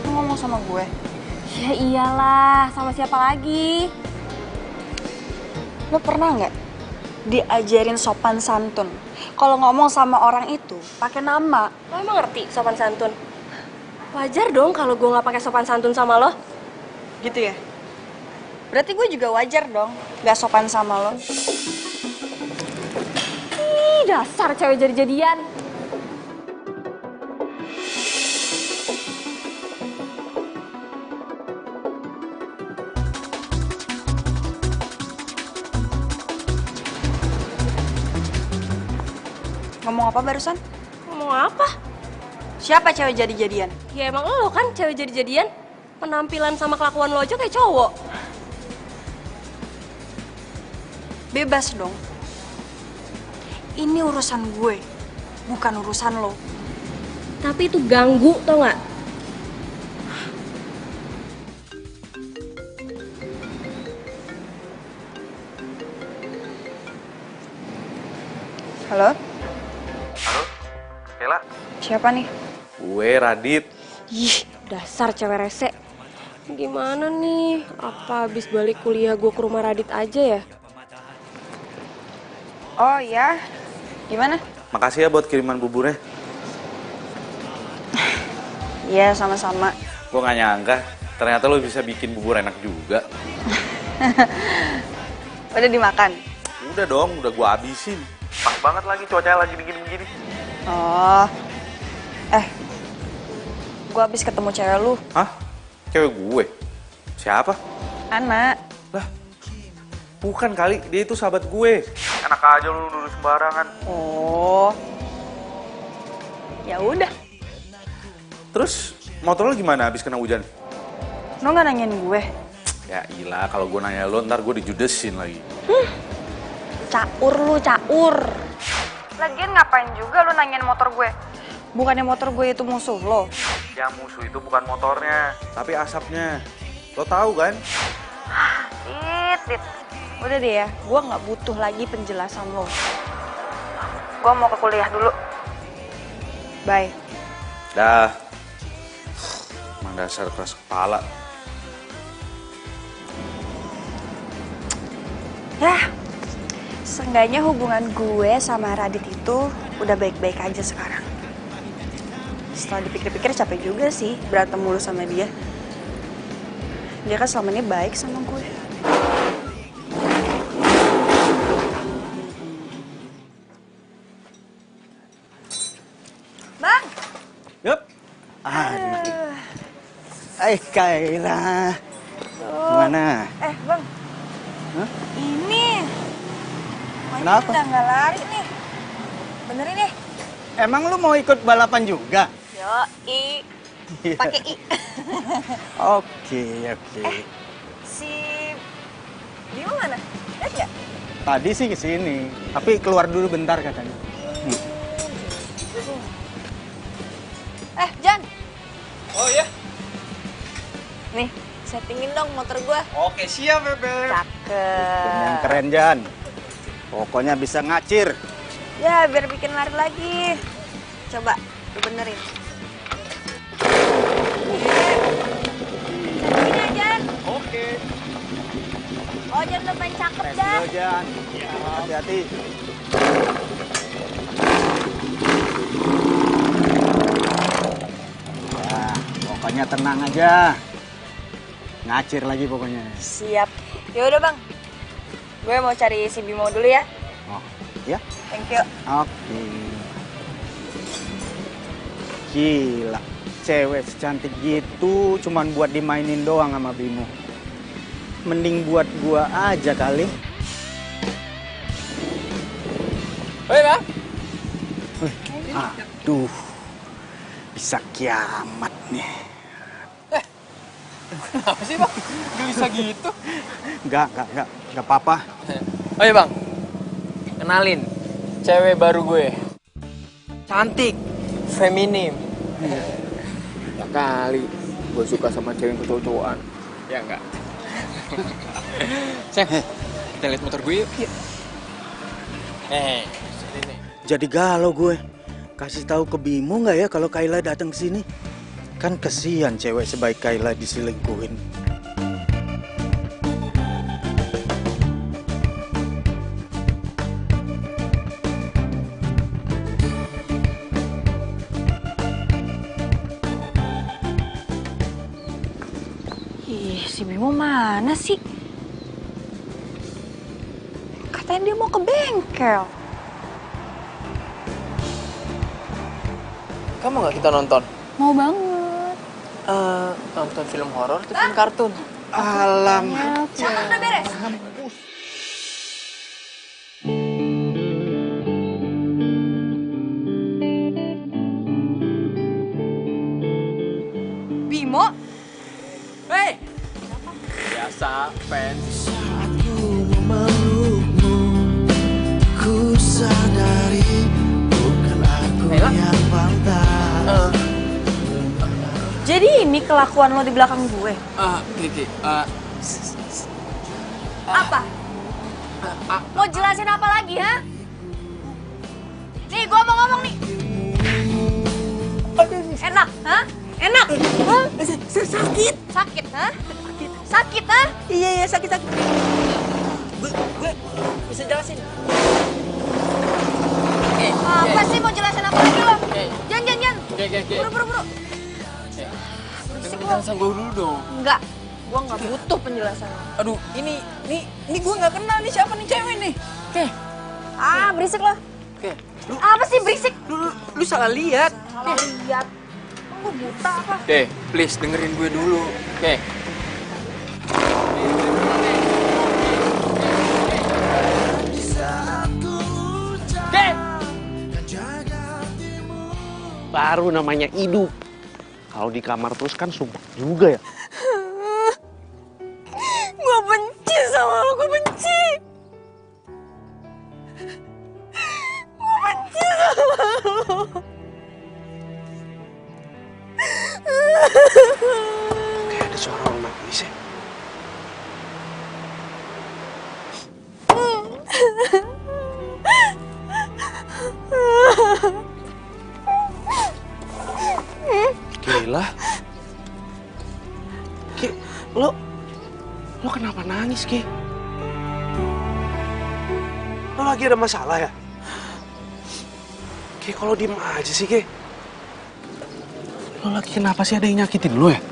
[SPEAKER 2] Lo ngomong sama gue?
[SPEAKER 9] Ya iyalah, sama siapa lagi?
[SPEAKER 2] Lo pernah nggak diajarin sopan santun? Kalau ngomong sama orang itu pakai nama.
[SPEAKER 9] Lo emang ngerti sopan santun? Wajar dong kalau gue nggak pakai sopan santun sama lo.
[SPEAKER 2] Gitu ya? Berarti gue juga wajar dong nggak sopan sama lo.
[SPEAKER 9] Ih, dasar cewek jadi-jadian.
[SPEAKER 2] Ngomong apa barusan?
[SPEAKER 9] Ngomong apa?
[SPEAKER 2] Siapa cewek jadi-jadian?
[SPEAKER 9] Ya emang lo kan cewek jadi-jadian. Penampilan sama kelakuan lo aja kayak cowok.
[SPEAKER 2] Bebas dong. Ini urusan gue, bukan urusan lo.
[SPEAKER 9] Tapi itu ganggu, tau nggak?
[SPEAKER 2] Halo?
[SPEAKER 11] Halo, Kela.
[SPEAKER 2] Siapa nih?
[SPEAKER 11] Gue Radit.
[SPEAKER 9] Ih, dasar cewek rese. Gimana nih? Apa habis balik kuliah gue ke rumah Radit aja ya?
[SPEAKER 2] Oh ya, gimana?
[SPEAKER 11] Makasih ya buat kiriman buburnya.
[SPEAKER 2] Iya, sama-sama.
[SPEAKER 11] Gue gak nyangka, ternyata lo bisa bikin bubur enak juga.
[SPEAKER 2] Udah dimakan?
[SPEAKER 11] Udah dong, udah gue habisin. Pas banget lagi cuacanya lagi dingin begini.
[SPEAKER 2] Oh, gue habis ketemu cewek lu.
[SPEAKER 11] Hah? Cewek gue? Siapa?
[SPEAKER 2] Anak.
[SPEAKER 11] Lah, bukan kali, dia itu sahabat gue. Enak aja lu nuduh sembarangan.
[SPEAKER 2] Oh, ya udah.
[SPEAKER 11] Terus motor lo gimana habis kena hujan?
[SPEAKER 2] Lo nggak nanyain gue?
[SPEAKER 11] Ya ilah, kalau gue nanya lo ntar gue dijudesin lagi.
[SPEAKER 2] Caur lu, caur. Lagian ngapain juga lu nanyain motor gue? Bukannya motor gue itu musuh lo?
[SPEAKER 11] Yang musuh itu bukan motornya, tapi asapnya. Lo tahu kan?
[SPEAKER 2] Dit. Udah deh ya, gue nggak butuh lagi penjelasan lo. Gue mau ke kuliah dulu. Bye.
[SPEAKER 11] Dah. Emang dasar keras kepala.
[SPEAKER 2] Ya, seenggaknya hubungan gue sama Radit itu udah baik-baik aja sekarang. Setelah dipikir-pikir capek juga sih berantem mulu sama dia. Dia kan selama ini baik sama gue. Bang!
[SPEAKER 10] Yup. Aduh. Kayla. Gimana?
[SPEAKER 2] Bang.
[SPEAKER 10] Hah?
[SPEAKER 2] Ini.
[SPEAKER 10] Kenapa?
[SPEAKER 2] Udah nggak lari nih. Benerin deh.
[SPEAKER 10] Emang lu mau ikut balapan juga?
[SPEAKER 2] Yoi. Pakai I.
[SPEAKER 10] Oke.
[SPEAKER 2] Si Bimo mana? Lihat nggak?
[SPEAKER 10] Tadi sih kesini, tapi keluar dulu bentar katanya.
[SPEAKER 2] Jan.
[SPEAKER 5] Oh iya?
[SPEAKER 2] Nih, settingin dong motor gua.
[SPEAKER 5] Oke, siap, Bebe.
[SPEAKER 2] Cakep.
[SPEAKER 10] Yang keren, Jan. Pokoknya bisa ngacir.
[SPEAKER 2] Ya, biar bikin lari lagi. Coba, lu benerin. Settingin ya, Jan.
[SPEAKER 10] Oke.
[SPEAKER 2] Oh, Jan udah main cakep dah.
[SPEAKER 10] Ayo, Jan. Hati-hati. Ya, pokoknya tenang aja. Ngacir lagi pokoknya.
[SPEAKER 2] Siap. Ya udah, Bang. Gue mau cari si Bimo dulu ya.
[SPEAKER 10] Oh, ya?
[SPEAKER 2] Thank you.
[SPEAKER 10] Oke. Gila, cewek secantik gitu cuman buat dimainin doang sama Bimo. Mending buat gua aja kali.
[SPEAKER 5] Hei, Bang.
[SPEAKER 10] Aduh, bisa kiamat nih.
[SPEAKER 5] Kenapa sih, Bang? Gak bisa gitu.
[SPEAKER 10] Enggak apa-apa.
[SPEAKER 5] Oh iya, Bang. Kenalin, cewek baru gue. Cantik, feminim. Ya kali, gue suka sama cewek kecocokan. Ya enggak? Sayang, kita lihat motor gue yuk. Sini nih.
[SPEAKER 10] Jadi galau gue. Kasih tahu ke Bimo nggak ya kalau Kayla datang ke sini? Kan kesian cewek sebaik Kayla diselingkuhin.
[SPEAKER 2] Ih, si Bimo mana sih? Katanya dia mau ke bengkel.
[SPEAKER 5] Kamu nggak kita nonton?
[SPEAKER 2] Mau banget.
[SPEAKER 5] Nonton film horor atau film kartun?
[SPEAKER 10] Alamak.
[SPEAKER 2] Sekarang udah beres. Bimo?
[SPEAKER 5] Hei! Biasa, fans.
[SPEAKER 2] Jadi ini kelakuan lo di belakang gue?
[SPEAKER 5] Kiki,
[SPEAKER 2] Apa? Mau jelasin apa lagi, ha? Nih, gue mau ngomong nih. Enak, ha? Enak? Hah?
[SPEAKER 6] Sakit.
[SPEAKER 2] Sakit, ha? Sakit, ha?
[SPEAKER 6] Iya, sakit.
[SPEAKER 5] gue bisa jelasin.
[SPEAKER 2] Apa sih mau jelasin apa lagi lo? Jan. Buru.
[SPEAKER 5] Penjelasan gue dulu dong.
[SPEAKER 2] Enggak, gue nggak butuh penjelasan lo.
[SPEAKER 5] Aduh, ini gue nggak kenal nih siapa nih cewek nih. Oke.
[SPEAKER 2] Berisik lo.
[SPEAKER 5] Oke.
[SPEAKER 2] Apa sih berisik?
[SPEAKER 5] Lu salah lihat.
[SPEAKER 2] Salah lihat. Gue buta apa?
[SPEAKER 5] Oke, please dengerin gue dulu. Oke.
[SPEAKER 1] Baru namanya hidup. Kalau di kamar terus kan sumpah juga ya.
[SPEAKER 2] Gue benci sama lo, gue benci. Gue benci sama lo.
[SPEAKER 1] Kayak ada suara orang nangis ya. Lo kenapa nangis, Ki? Lo lagi ada masalah ya? Ki, kalau diem aja sih, Ki. Lo lagi kenapa sih, ada yang nyakitin lo ya?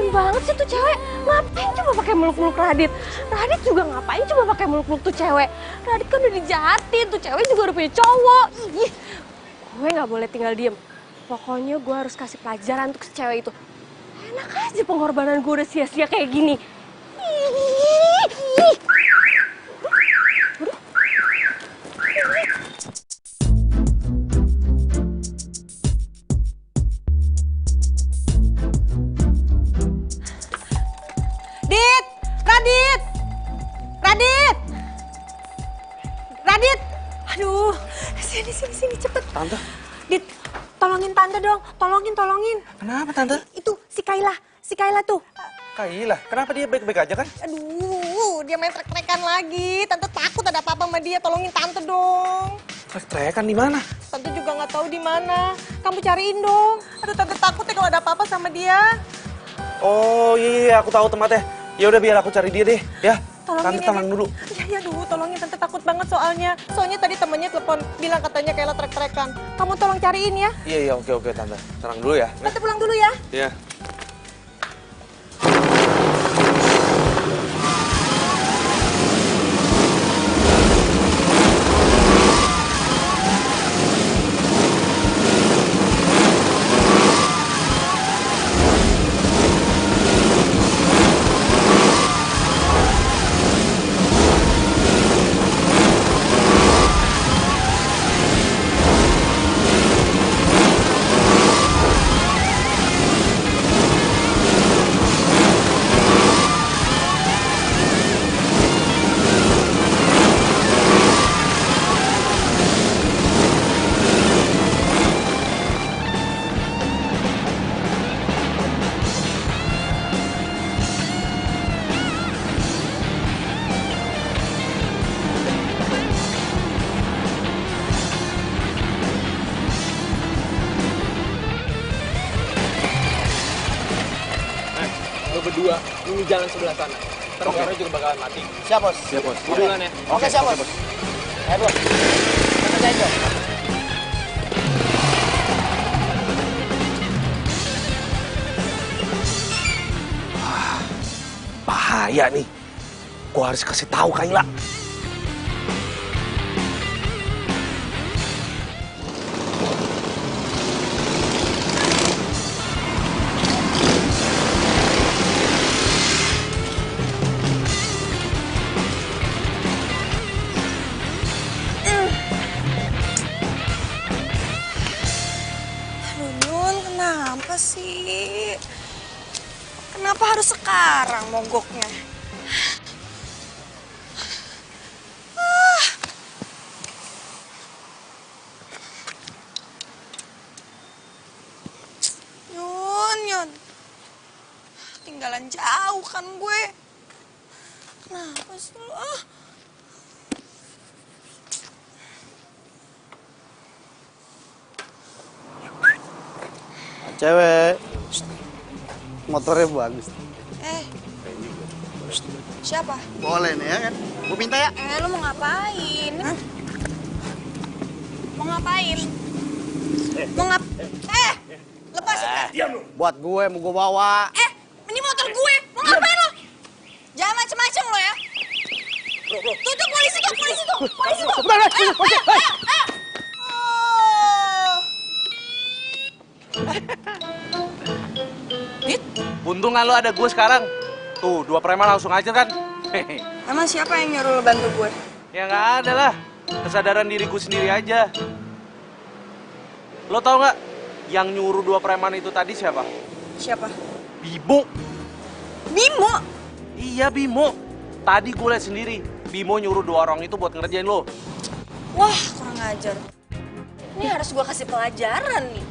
[SPEAKER 9] Banget sih tuh cewek, ngapain coba pakai meluk-meluk Radit? Radit juga ngapain coba pakai meluk-meluk tuh cewek? Radit kan udah dijahatin, tuh cewek juga udah punya cowok. Ih, gue nggak boleh tinggal diem. Pokoknya gue harus kasih pelajaran untuk si cewek itu. Enak aja pengorbanan gue udah sia-sia kayak gini.
[SPEAKER 4] Radit! Aduh, sini cepet.
[SPEAKER 1] Tante?
[SPEAKER 4] Dit, tolongin tante dong, tolongin.
[SPEAKER 1] Kenapa, Tante?
[SPEAKER 4] Itu si Kayla tuh.
[SPEAKER 1] Kayla, kenapa dia baik-baik aja kan?
[SPEAKER 4] Aduh, dia main trek-trekan lagi. Tante takut ada apa-apa sama dia, tolongin tante dong.
[SPEAKER 1] Trek-trekan di mana?
[SPEAKER 4] Tante juga nggak tahu di mana. Kamu cariin dong. Aduh, tante takut ya kalau ada apa-apa sama dia.
[SPEAKER 1] Oh iya, aku tahu tempatnya. Ya udah biar aku cari dia deh, ya.
[SPEAKER 4] Tolongin
[SPEAKER 1] Tante tenang dulu.
[SPEAKER 4] Ya, aduh, tolongin tante takut banget soalnya. Soalnya tadi temennya telepon bilang katanya Kayla trek-trekan. Kamu tolong cariin ya.
[SPEAKER 1] Iya, oke Tante. Tenang dulu ya.
[SPEAKER 4] Tante pulang dulu ya.
[SPEAKER 1] Iya.
[SPEAKER 5] ini jalan sebelah sana. Ntar motornya juga bakalan mati.
[SPEAKER 3] Siap, Bos.
[SPEAKER 11] Siap, Bos.
[SPEAKER 5] Gua duluan ya.
[SPEAKER 3] Oke, siap, Bos. Ayo, Bos. Kita kerjain, Bos.
[SPEAKER 1] Bahaya nih. Gua harus kasih tahu Kayla.
[SPEAKER 2] Aduh, Nun, kenapa sih? Kenapa harus sekarang mogoknya? Yun. Tinggalan jauh kan gue. Kenapa sih lu?
[SPEAKER 10] Cewek, motornya bagus.
[SPEAKER 2] Siapa?
[SPEAKER 3] Boleh nih ya kan? Gue minta ya.
[SPEAKER 2] Lu mau ngapain? Mau ngapain? Lepas.
[SPEAKER 3] Buat gue, mau gue bawa.
[SPEAKER 2] Ini motor gue. Mau ngapain lo? Jangan macem-macem lo ya. Tuh, polisi tuh.
[SPEAKER 1] Untung lo ada gue sekarang. Tuh, 2 preman langsung aja kan.
[SPEAKER 2] Emang siapa yang nyuruh lo bantu gue?
[SPEAKER 1] Ya nggak ada lah. Kesadaran diriku sendiri aja. Lo tau nggak? Yang nyuruh 2 preman itu tadi siapa?
[SPEAKER 2] Siapa?
[SPEAKER 1] Bimo.
[SPEAKER 2] Bimo?
[SPEAKER 1] Iya, Bimo. Tadi gue liat sendiri. Bimo nyuruh 2 orang itu buat ngerjain lo.
[SPEAKER 2] Wah, kurang ajar. Ini harus gue kasih pelajaran nih.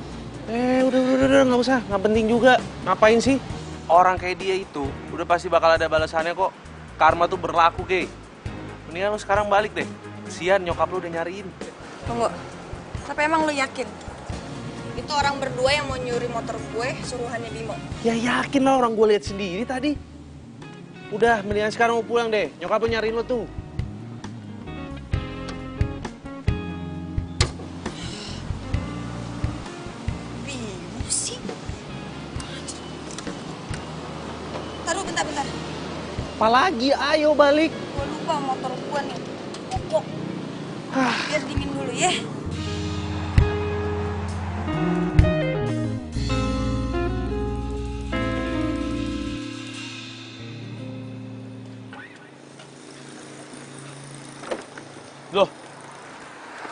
[SPEAKER 1] Udah, nggak usah. Nggak penting juga. Ngapain sih? Orang kayak dia itu udah pasti bakal ada balasannya kok. Karma tuh berlaku, Kay. Mendingan lo sekarang balik deh. Kesian nyokap lo udah nyariin.
[SPEAKER 2] Tunggu. Tapi emang lo yakin? Itu orang berdua yang mau nyuri motor gue, suruhannya Bimo.
[SPEAKER 1] Ya yakin lah, orang gue lihat sendiri tadi. Udah, mendingan sekarang mau pulang deh. Nyokap lo nyariin lo tuh.
[SPEAKER 2] Bimo sih? Taruh bentar.
[SPEAKER 1] Apalagi, ayo balik.
[SPEAKER 2] Gue lupa motor gue nih. Mogok. Biar dingin dulu ya.
[SPEAKER 1] Loh,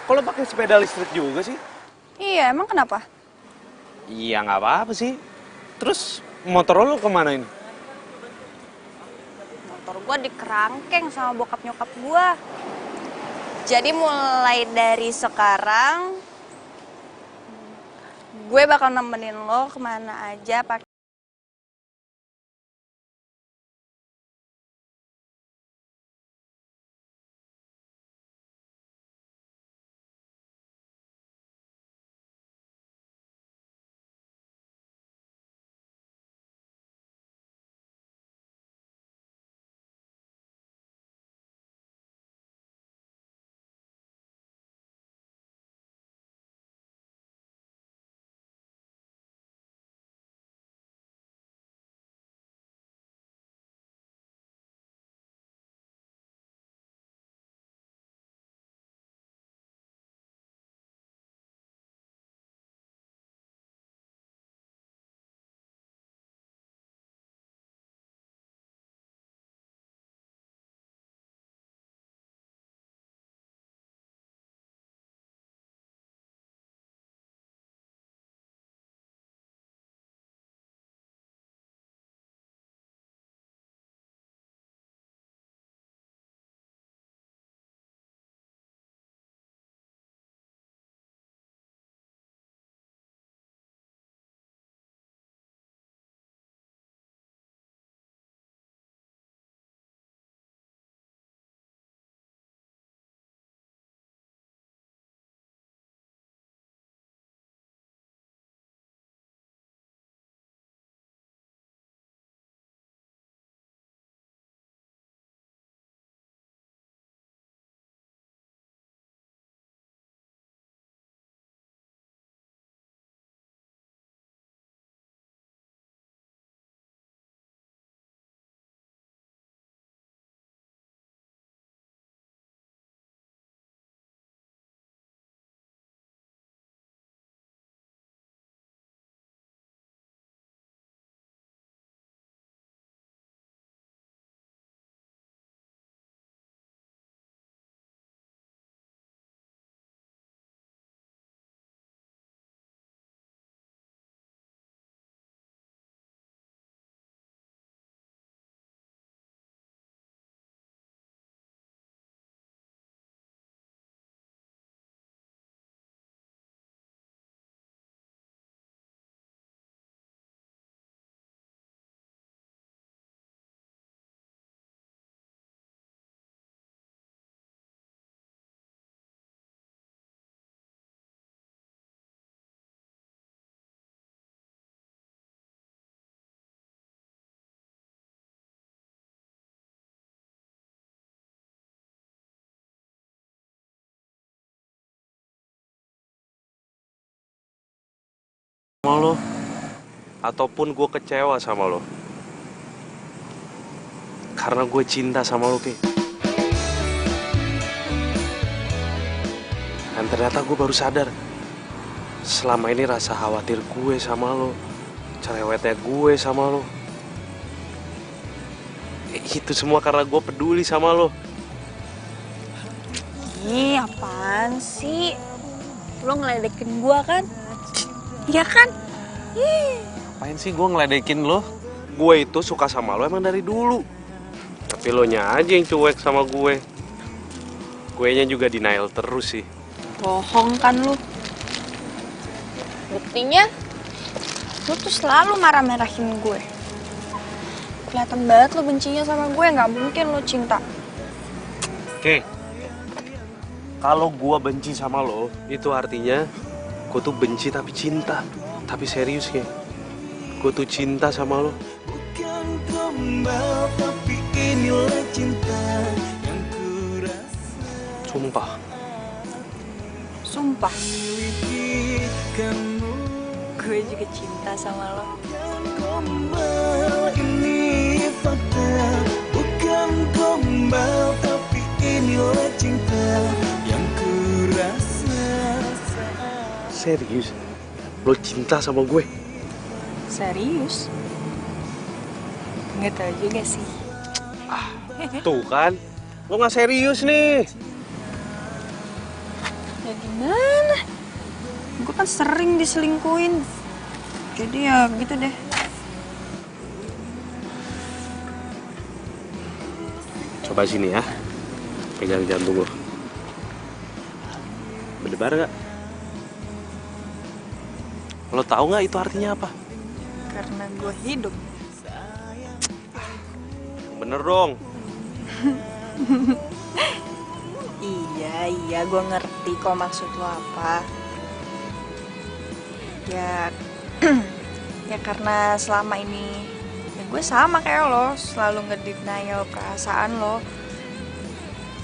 [SPEAKER 1] kok lo pakai sepeda listrik juga sih?
[SPEAKER 2] Iya, emang kenapa?
[SPEAKER 1] Iya, nggak apa-apa sih. Terus motor lo kemana ini?
[SPEAKER 2] Motor gue dikerangkeng sama bokap nyokap gue. Jadi mulai dari sekarang, gue bakal nemenin lo kemana aja pakai
[SPEAKER 1] sama lo, ataupun gue kecewa sama lo. Karena gue cinta sama lo, Ki. Dan ternyata gue baru sadar, selama ini rasa khawatir gue sama lo, cerewetnya gue sama lo, itu semua karena gue peduli sama lo.
[SPEAKER 7] Ih, apaan sih? Lo ngeledekin gua kan? Iya kan? Ih.
[SPEAKER 1] Apain sih gue ngeledekin lo? Gue itu suka sama lo emang dari dulu. Tapi lo nya aja yang cuek sama gue. Guenya juga denial terus sih.
[SPEAKER 7] Bohong kan lu? Buktinya, lu tuh selalu marah-marahin gue. Kelihatan banget lo bencinya sama gue, nggak mungkin lo cinta.
[SPEAKER 1] Oke. Kalau gue benci sama lo, itu artinya gue tuh benci tapi cinta. Tapi serius, Ki. Gue tuh cinta sama lo.
[SPEAKER 12] Bukan gombal, tapi inilah cinta yang kurasa.
[SPEAKER 1] Sumpah.
[SPEAKER 7] Sumpah. Gue juga cinta sama lo.
[SPEAKER 12] Gombal ini fakta, bukan gombal, tapi inilah cinta yang kurasa.
[SPEAKER 1] Serius? Lo cinta sama gue?
[SPEAKER 7] Serius? Nggak tahu juga sih.
[SPEAKER 1] Tuh kan, lo nggak serius nih.
[SPEAKER 7] Ya gimana? Gue kan sering diselingkuhin. Jadi ya gitu deh.
[SPEAKER 1] Coba sini ya, pegang jantung lo. Berdebar nggak? Lo tahu nggak itu artinya apa?
[SPEAKER 7] Karena gue hidup.
[SPEAKER 1] Bener dong.
[SPEAKER 7] Iya, gue ngerti kok maksud lo apa. Ya, ya karena selama ini ya gue sama kayak lo, selalu ngedenial perasaan lo.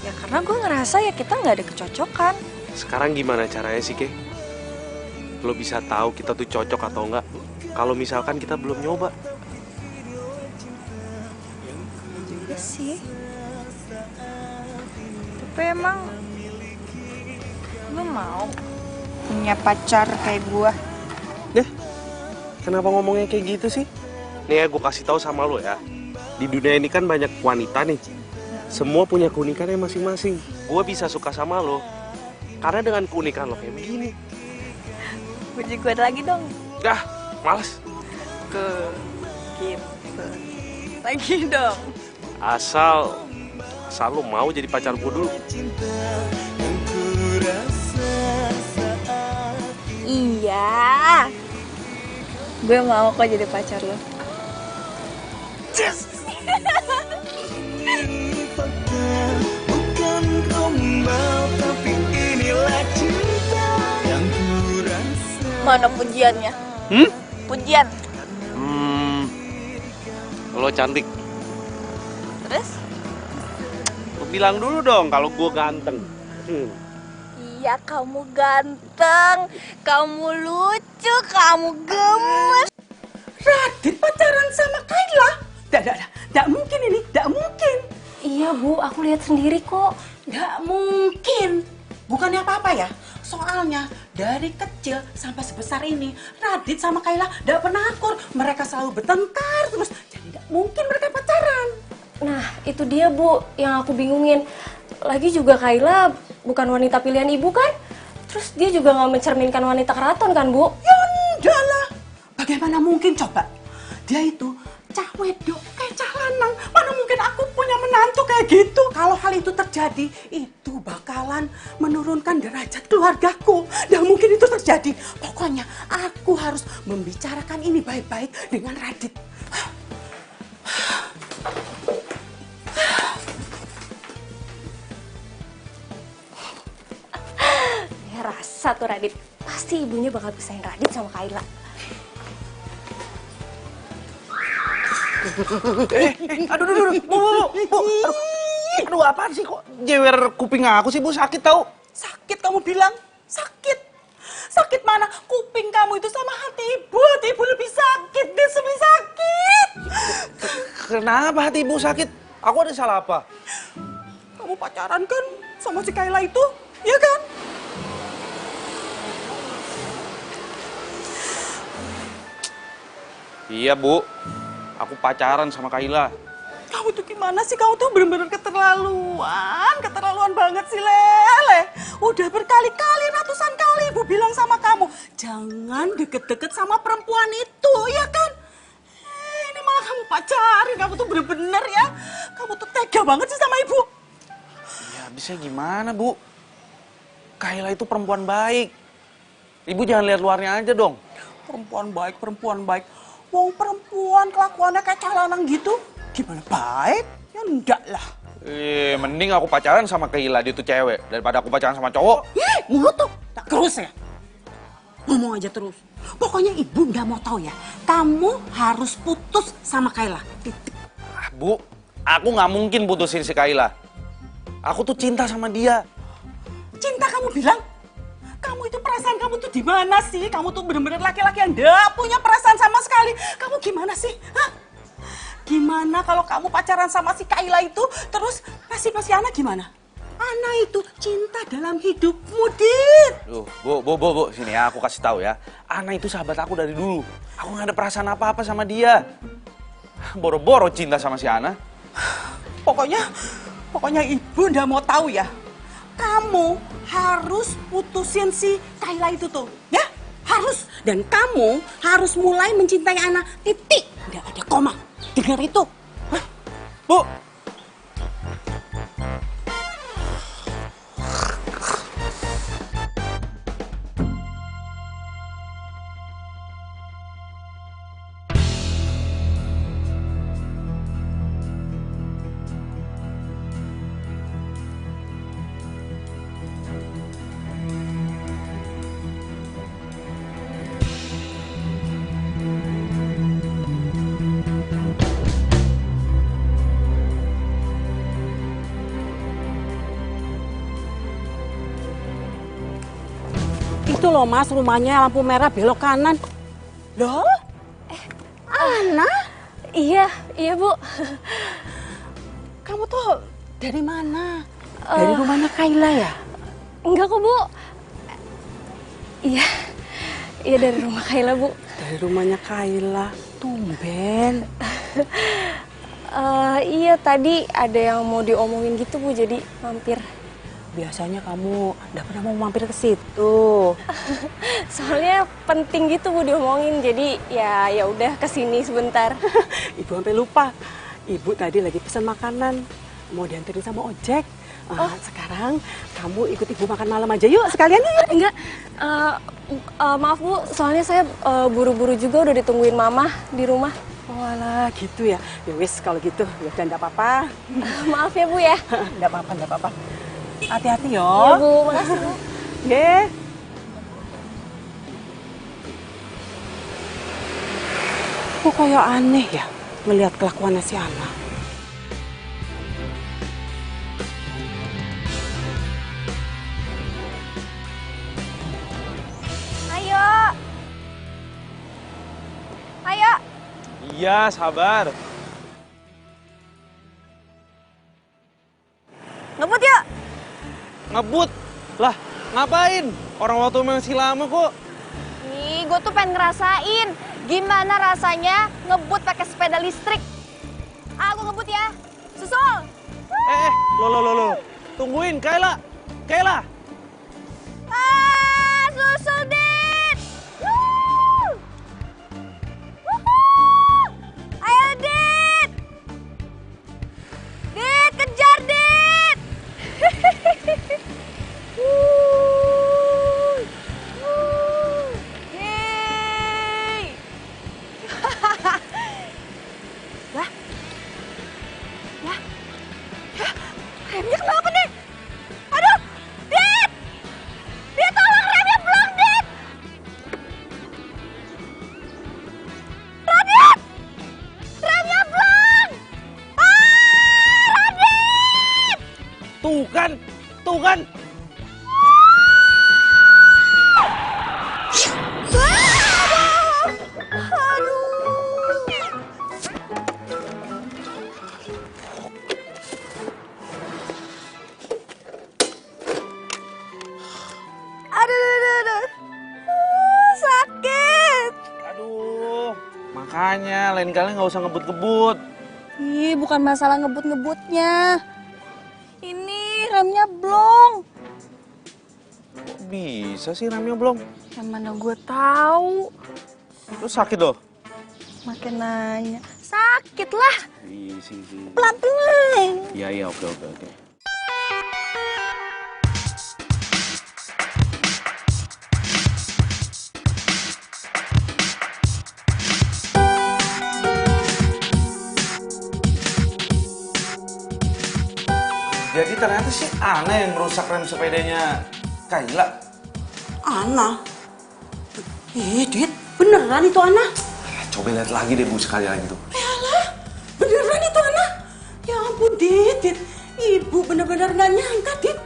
[SPEAKER 7] Ya karena gue ngerasa ya kita nggak ada kecocokan.
[SPEAKER 1] Sekarang gimana caranya sih, Ke? Lo bisa tahu kita tuh cocok atau enggak kalau misalkan kita belum nyoba.
[SPEAKER 7] Juga sih. Tapi emang lo mau punya pacar kayak gue?
[SPEAKER 1] Deh, kenapa ngomongnya kayak gitu sih? Nih ya, gue kasih tahu sama lo ya. Di dunia ini kan banyak wanita nih. Semua punya keunikannya masing-masing. Gue bisa suka sama lo karena dengan keunikan lo kayak begini.
[SPEAKER 7] Puji gue lagi dong.
[SPEAKER 1] Dah, males.
[SPEAKER 7] Gitu. Lagi dong.
[SPEAKER 1] Asal lo mau jadi pacar gue dulu.
[SPEAKER 7] Iya. Gue mau kok jadi pacar lo.
[SPEAKER 12] Yes. Bukan gombal, tapi inilah cinta yang kurasa.
[SPEAKER 7] Mana pujiannya? Pujian.
[SPEAKER 1] Lo cantik.
[SPEAKER 7] Terus?
[SPEAKER 1] Lo bilang dulu dong kalau gue ganteng.
[SPEAKER 7] Iya, kamu ganteng, kamu lucu, kamu gemes.
[SPEAKER 6] Radit pacaran sama Kayla? Tidak mungkin ini, tidak mungkin.
[SPEAKER 9] Iya Bu, aku lihat sendiri kok.
[SPEAKER 6] Nggak mungkin. Bukannya apa-apa ya. Soalnya dari kecil sampai sebesar ini, Radit sama Kayla tidak pernah akur. Mereka selalu bertengkar terus. Jadi tidak mungkin mereka pacaran.
[SPEAKER 9] Nah, itu dia Bu yang aku bingungin. Lagi juga Kayla bukan wanita pilihan ibu kan? Terus dia juga nggak mencerminkan wanita keraton kan Bu?
[SPEAKER 6] Ya enggak lah. Bagaimana mungkin coba? Dia itu cah wedok kayak cah lanang. Mana mungkin aku punya menantu kayak gitu? Kalau hal itu terjadi, itu bakalan menurunkan derajat keluargaku. Dan mungkin itu terjadi. Pokoknya aku harus membicarakan ini baik-baik dengan Radit.
[SPEAKER 9] Ya rasa tuh Radit. Pasti ibunya bakal pisahin Radit sama Kayla.
[SPEAKER 10] Aduh, apaan sih kok jewer kuping aku sih, Bu? Sakit tau?
[SPEAKER 6] Sakit kamu bilang? Sakit. Sakit mana? Kuping kamu itu sama hati ibu. Hati ibu lebih sakit, Des, lebih sakit.
[SPEAKER 1] Kenapa hati ibu sakit? Aku ada salah apa?
[SPEAKER 6] Kamu pacaran kan sama si Kayla itu, ya kan?
[SPEAKER 1] Iya, Bu. Aku pacaran sama Kayla.
[SPEAKER 6] Kamu tuh gimana sih? Kamu tuh bener-bener keterlaluan banget sih, Lele. Udah berkali-kali, ratusan kali ibu bilang sama kamu, jangan deket-deket sama perempuan itu, ya kan? Ini malah kamu pacarin, kamu tuh bener-bener ya. Kamu tuh tega banget sih sama ibu.
[SPEAKER 1] Ya, bisa gimana, Bu? Kayla itu perempuan baik. Ibu jangan lihat luarnya aja dong.
[SPEAKER 6] Perempuan baik, perempuan baik. Wong perempuan kelakuannya kayak calanan gitu. Gimana baik? Ya enggak lah.
[SPEAKER 1] Mending aku pacaran sama Kayla, dia tuh cewek, daripada aku pacaran sama cowok.
[SPEAKER 6] Mulut tuh tak terus ya. Ngomong aja terus. Pokoknya ibu nggak mau tahu ya. Kamu harus putus sama Kayla. Titik.
[SPEAKER 1] Bu, aku nggak mungkin putusin si Kayla. Aku tuh cinta sama dia.
[SPEAKER 6] Cinta kamu bilang? Kamu itu perasaan kamu tuh di mana sih? Kamu tuh bener-bener laki-laki yang nggak punya perasaan sama sekali. Kamu gimana sih? Hah? Gimana kalau kamu pacaran sama si Kayla itu, terus kasih anak gimana? Anak itu cinta dalam hidupmu, Dit.
[SPEAKER 1] Bu, sini ya, aku kasih tahu ya. Ana itu sahabat aku dari dulu. Aku nggak ada perasaan apa-apa sama dia. Boro-boro cinta sama si Ana.
[SPEAKER 6] Pokoknya ibu nggak mau tahu ya. Kamu harus putusin si Kayla itu tuh, ya? Harus. Dan kamu harus mulai mencintai Ana, titik. Nggak ada koma. Dengar itu. Hah?
[SPEAKER 1] Bu.
[SPEAKER 6] Itu loh Mas, rumahnya lampu merah belok kanan. Loh? Ana?
[SPEAKER 9] Iya Bu.
[SPEAKER 6] Kamu tuh dari mana? Dari rumahnya Kayla ya?
[SPEAKER 9] Enggak kok Bu. Iya dari rumah Kayla Bu.
[SPEAKER 6] Dari rumahnya Kayla, tumben.
[SPEAKER 9] Iya tadi ada yang mau diomongin gitu Bu, jadi mampir.
[SPEAKER 6] Biasanya kamu nggak pernah mau mampir ke situ.
[SPEAKER 9] Soalnya penting gitu Bu diomongin, jadi ya udah kesini sebentar.
[SPEAKER 6] Ibu sampai lupa. Ibu tadi lagi pesan makanan, mau dianterin sama ojek. Sekarang kamu ikut ibu makan malam aja yuk, sekalian yuk.
[SPEAKER 9] Enggak, maaf Bu, soalnya saya buru-buru juga udah ditungguin Mama di rumah.
[SPEAKER 6] Walah gitu ya. Ya wis kalau gitu, ya udah enggak apa-apa.
[SPEAKER 9] Maaf ya Bu ya.
[SPEAKER 6] Enggak apa-apa. Hati-hati yo.
[SPEAKER 9] Iya Bu, makasih Bu.
[SPEAKER 6] Ye. Kok kayak aneh ya melihat kelakuannya si Ana.
[SPEAKER 2] Ayo.
[SPEAKER 1] Iya, sabar.
[SPEAKER 2] Ngebut yuk.
[SPEAKER 1] Ngebut? Lah, ngapain? Orang waktu masih lama kok.
[SPEAKER 2] Nih, gue tuh pengen ngerasain gimana rasanya ngebut pakai sepeda listrik. Aku ngebut ya. Susul.
[SPEAKER 1] Lo. Tungguin, Kayla.
[SPEAKER 2] Susul, Dit. Ayo, Dit. Dit, kejar, Dit. Yeay. Remnya kenapa, Dit? Aduh, Dit! Dit, tolong remnya belum, Dit! Radit! Remnya belum! Radit!
[SPEAKER 1] Tuh kan. lain kali nggak usah ngebut-ngebut.
[SPEAKER 7] Ih, bukan masalah ngebut-ngebutnya. Ini remnya blong.
[SPEAKER 1] Kok bisa sih remnya belum?
[SPEAKER 7] Yang mana gue tahu.
[SPEAKER 1] Terus sakit loh?
[SPEAKER 7] Makin nanya. Sakit lah.
[SPEAKER 1] Iya sih.
[SPEAKER 7] Pelan-pelan.
[SPEAKER 1] Iya, oke. Jadi ternyata sih Ana yang merusak rem sepedanya Kayla.
[SPEAKER 6] Ana? Dit, beneran itu Ana?
[SPEAKER 1] Coba lihat lagi deh Bu sekali lagi tuh.
[SPEAKER 6] Yalah, beneran itu Ana? Ya ampun Dit. Ibu bener-bener gak nyangka Dit.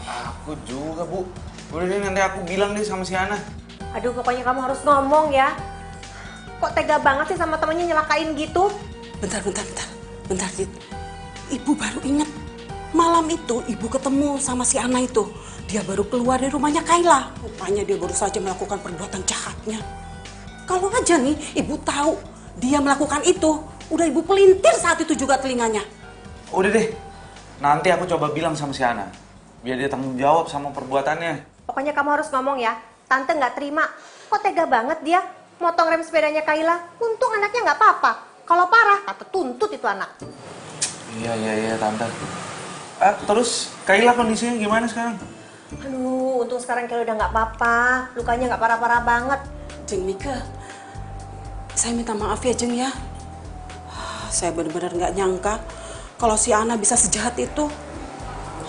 [SPEAKER 1] Aku juga Bu. Udah deh nanti aku bilang deh sama si Ana.
[SPEAKER 4] Aduh, pokoknya kamu harus ngomong ya. Kok tega banget sih sama temennya nyelakain gitu?
[SPEAKER 6] Bentar Dit. Ibu baru inget. Malam itu ibu ketemu sama si Ana itu. Dia baru keluar dari rumahnya Kayla. Rupanya dia baru saja melakukan perbuatan jahatnya. Kalau aja nih ibu tahu dia melakukan itu, udah ibu pelintir saat itu juga telinganya.
[SPEAKER 1] Udah deh, nanti aku coba bilang sama si Ana. Biar dia tanggung jawab sama perbuatannya.
[SPEAKER 4] Pokoknya kamu harus ngomong ya. Tante nggak terima. Kok tega banget dia motong rem sepedanya Kayla. Untung anaknya nggak apa-apa. Kalau parah, tante tuntut itu anak.
[SPEAKER 1] Iya Tante. Terus Kayla kondisinya gimana sekarang?
[SPEAKER 4] Aduh, untung sekarang Kayla udah nggak apa-apa. Lukanya nggak parah-parah banget.
[SPEAKER 6] Jeng Mika, saya minta maaf ya Jeng ya. Saya benar-benar nggak nyangka kalau si Ana bisa sejahat itu.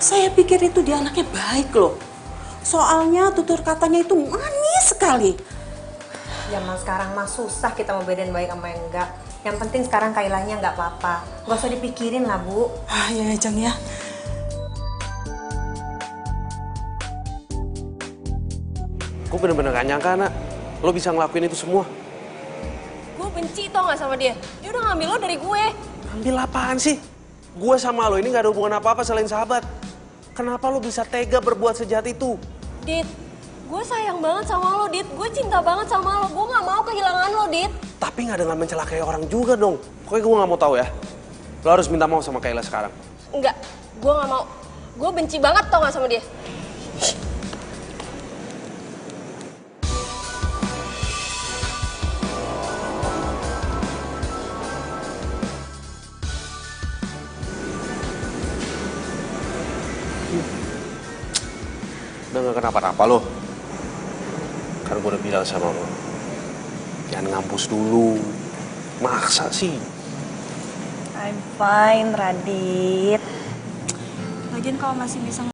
[SPEAKER 6] Saya pikir itu dia anaknya baik loh. Soalnya tutur katanya itu manis sekali.
[SPEAKER 4] Zaman sekarang mah susah kita mau bedain baik sama yang enggak. Yang penting sekarang Kailanya nggak apa-apa. Gak usah dipikirin lah, Bu.
[SPEAKER 6] Ya Jeng ya.
[SPEAKER 1] Gue bener-bener gak nyangka, Nak. Lo bisa ngelakuin itu semua.
[SPEAKER 9] Gue benci tau gak sama dia. Dia udah ngambil lo dari gue.
[SPEAKER 1] Ambil apaan sih? Gue sama lo ini gak ada hubungan apa-apa selain sahabat. Kenapa lo bisa tega berbuat sejahat itu?
[SPEAKER 9] Dit, gue sayang banget sama lo, Dit. Gue cinta banget sama lo. Gue gak mau kehilangan lo, Dit.
[SPEAKER 1] Tapi gak dengan mencelakai orang juga dong. Pokoknya gue gak mau tahu ya. Lo harus minta maaf sama Kayla sekarang.
[SPEAKER 9] Enggak, gue gak mau. Gue benci banget tau gak sama dia.
[SPEAKER 1] Udah gak kenapa-napa lo. Kan gue udah bilang sama lo. Jangan ngampus dulu. Maksa sih.
[SPEAKER 7] I'm fine, Radit. Lagian kalau masih bisa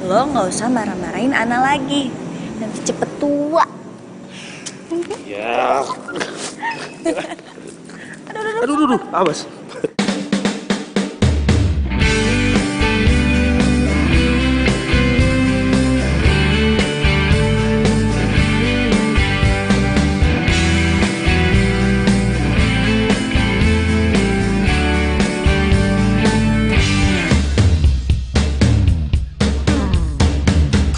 [SPEAKER 7] lo nggak usah marah-marahin Ana lagi. Nanti cepet tua.
[SPEAKER 1] Ya. Aduh, awas.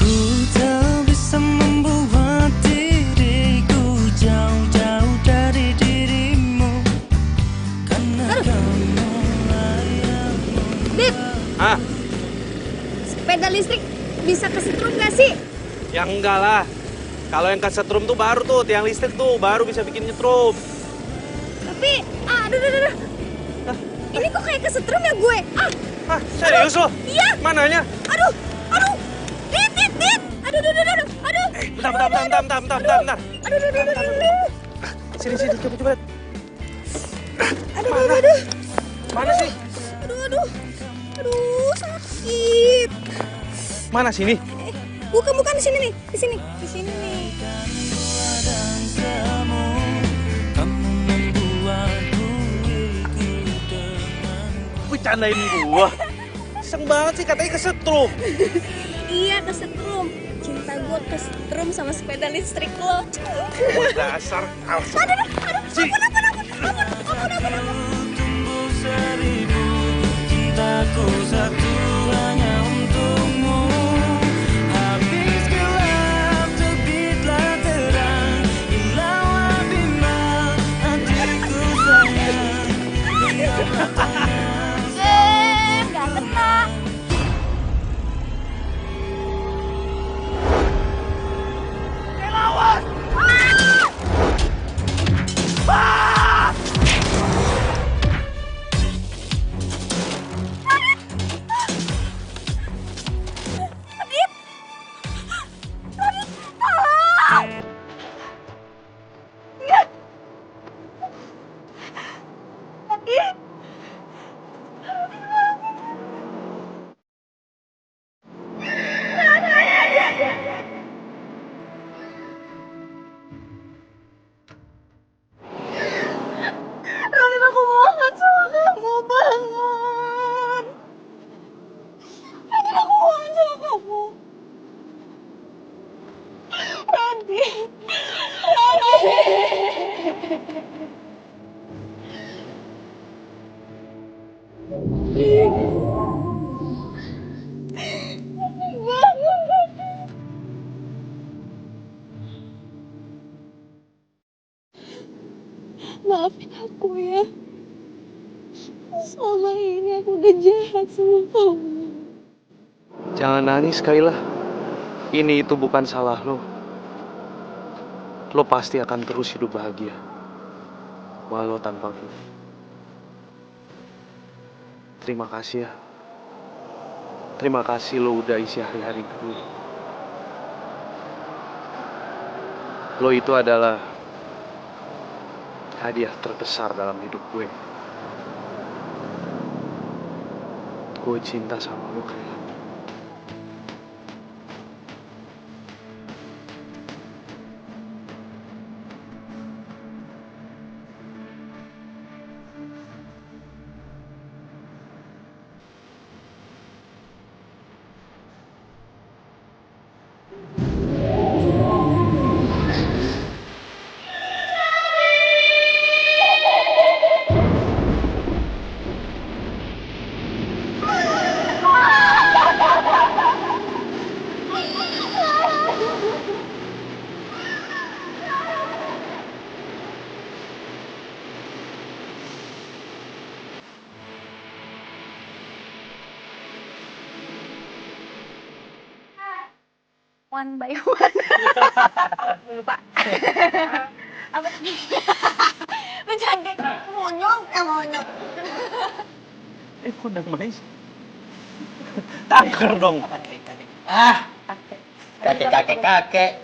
[SPEAKER 12] Ku tak bisa membuat diriku jauh-jauh dari dirimu karena kamu layak.
[SPEAKER 2] Dit,
[SPEAKER 1] Ah,
[SPEAKER 2] sepeda listrik bisa kesetrum gak sih?
[SPEAKER 1] ya enggak lah. Kalau yang kesetrum tuh baru tuh, tiang listrik tuh baru bisa bikin nyetrum.
[SPEAKER 2] Tapi, aduh. Ini kok kayak kesetrum ya gue?
[SPEAKER 1] Hah, serius lo?
[SPEAKER 2] Iya.
[SPEAKER 1] Mananya?
[SPEAKER 2] Aduh. Dit. Aduh.
[SPEAKER 1] Bentar.
[SPEAKER 2] Aduh.
[SPEAKER 1] Sini, coba.
[SPEAKER 2] Aduh.
[SPEAKER 1] Mana sih?
[SPEAKER 2] Aduh, sakit.
[SPEAKER 1] Mana sini?
[SPEAKER 2] Bukan di sini nih. Di sini nih.
[SPEAKER 1] Bercandain gua. Iseng banget sih, katanya kesetrum.
[SPEAKER 2] Iya, kesetrum. Cinta gue kesetrum sama sepeda listrik lo.
[SPEAKER 1] Dasar.
[SPEAKER 12] Tumbuh seribu cintaku satu hanya untukmu. Habis gelap terbitlah terang, hilanglah bimbang hatiku sayang.
[SPEAKER 2] Gak kena. Radit, aku mohon sama kamu, bangun. Radit, aku mohon sama kamu. Radit. Maafin aku ya. Selama ini aku udah jahat sama kamu.
[SPEAKER 1] Jangan nangis, Kayla. Ini itu bukan salah lo. Lo pasti akan terus hidup bahagia. Walau tanpa gue. Terima kasih ya. Terima kasih lo udah isi hari-hari gue. Lo itu adalah hadiah terbesar dalam hidup gue. Gue cinta sama lo, Kayla.
[SPEAKER 2] One by one. Lupa. Apa sih? Lu cantik. Monyong.
[SPEAKER 1] Kok udah main sih? Taker dong.
[SPEAKER 8] Kakek.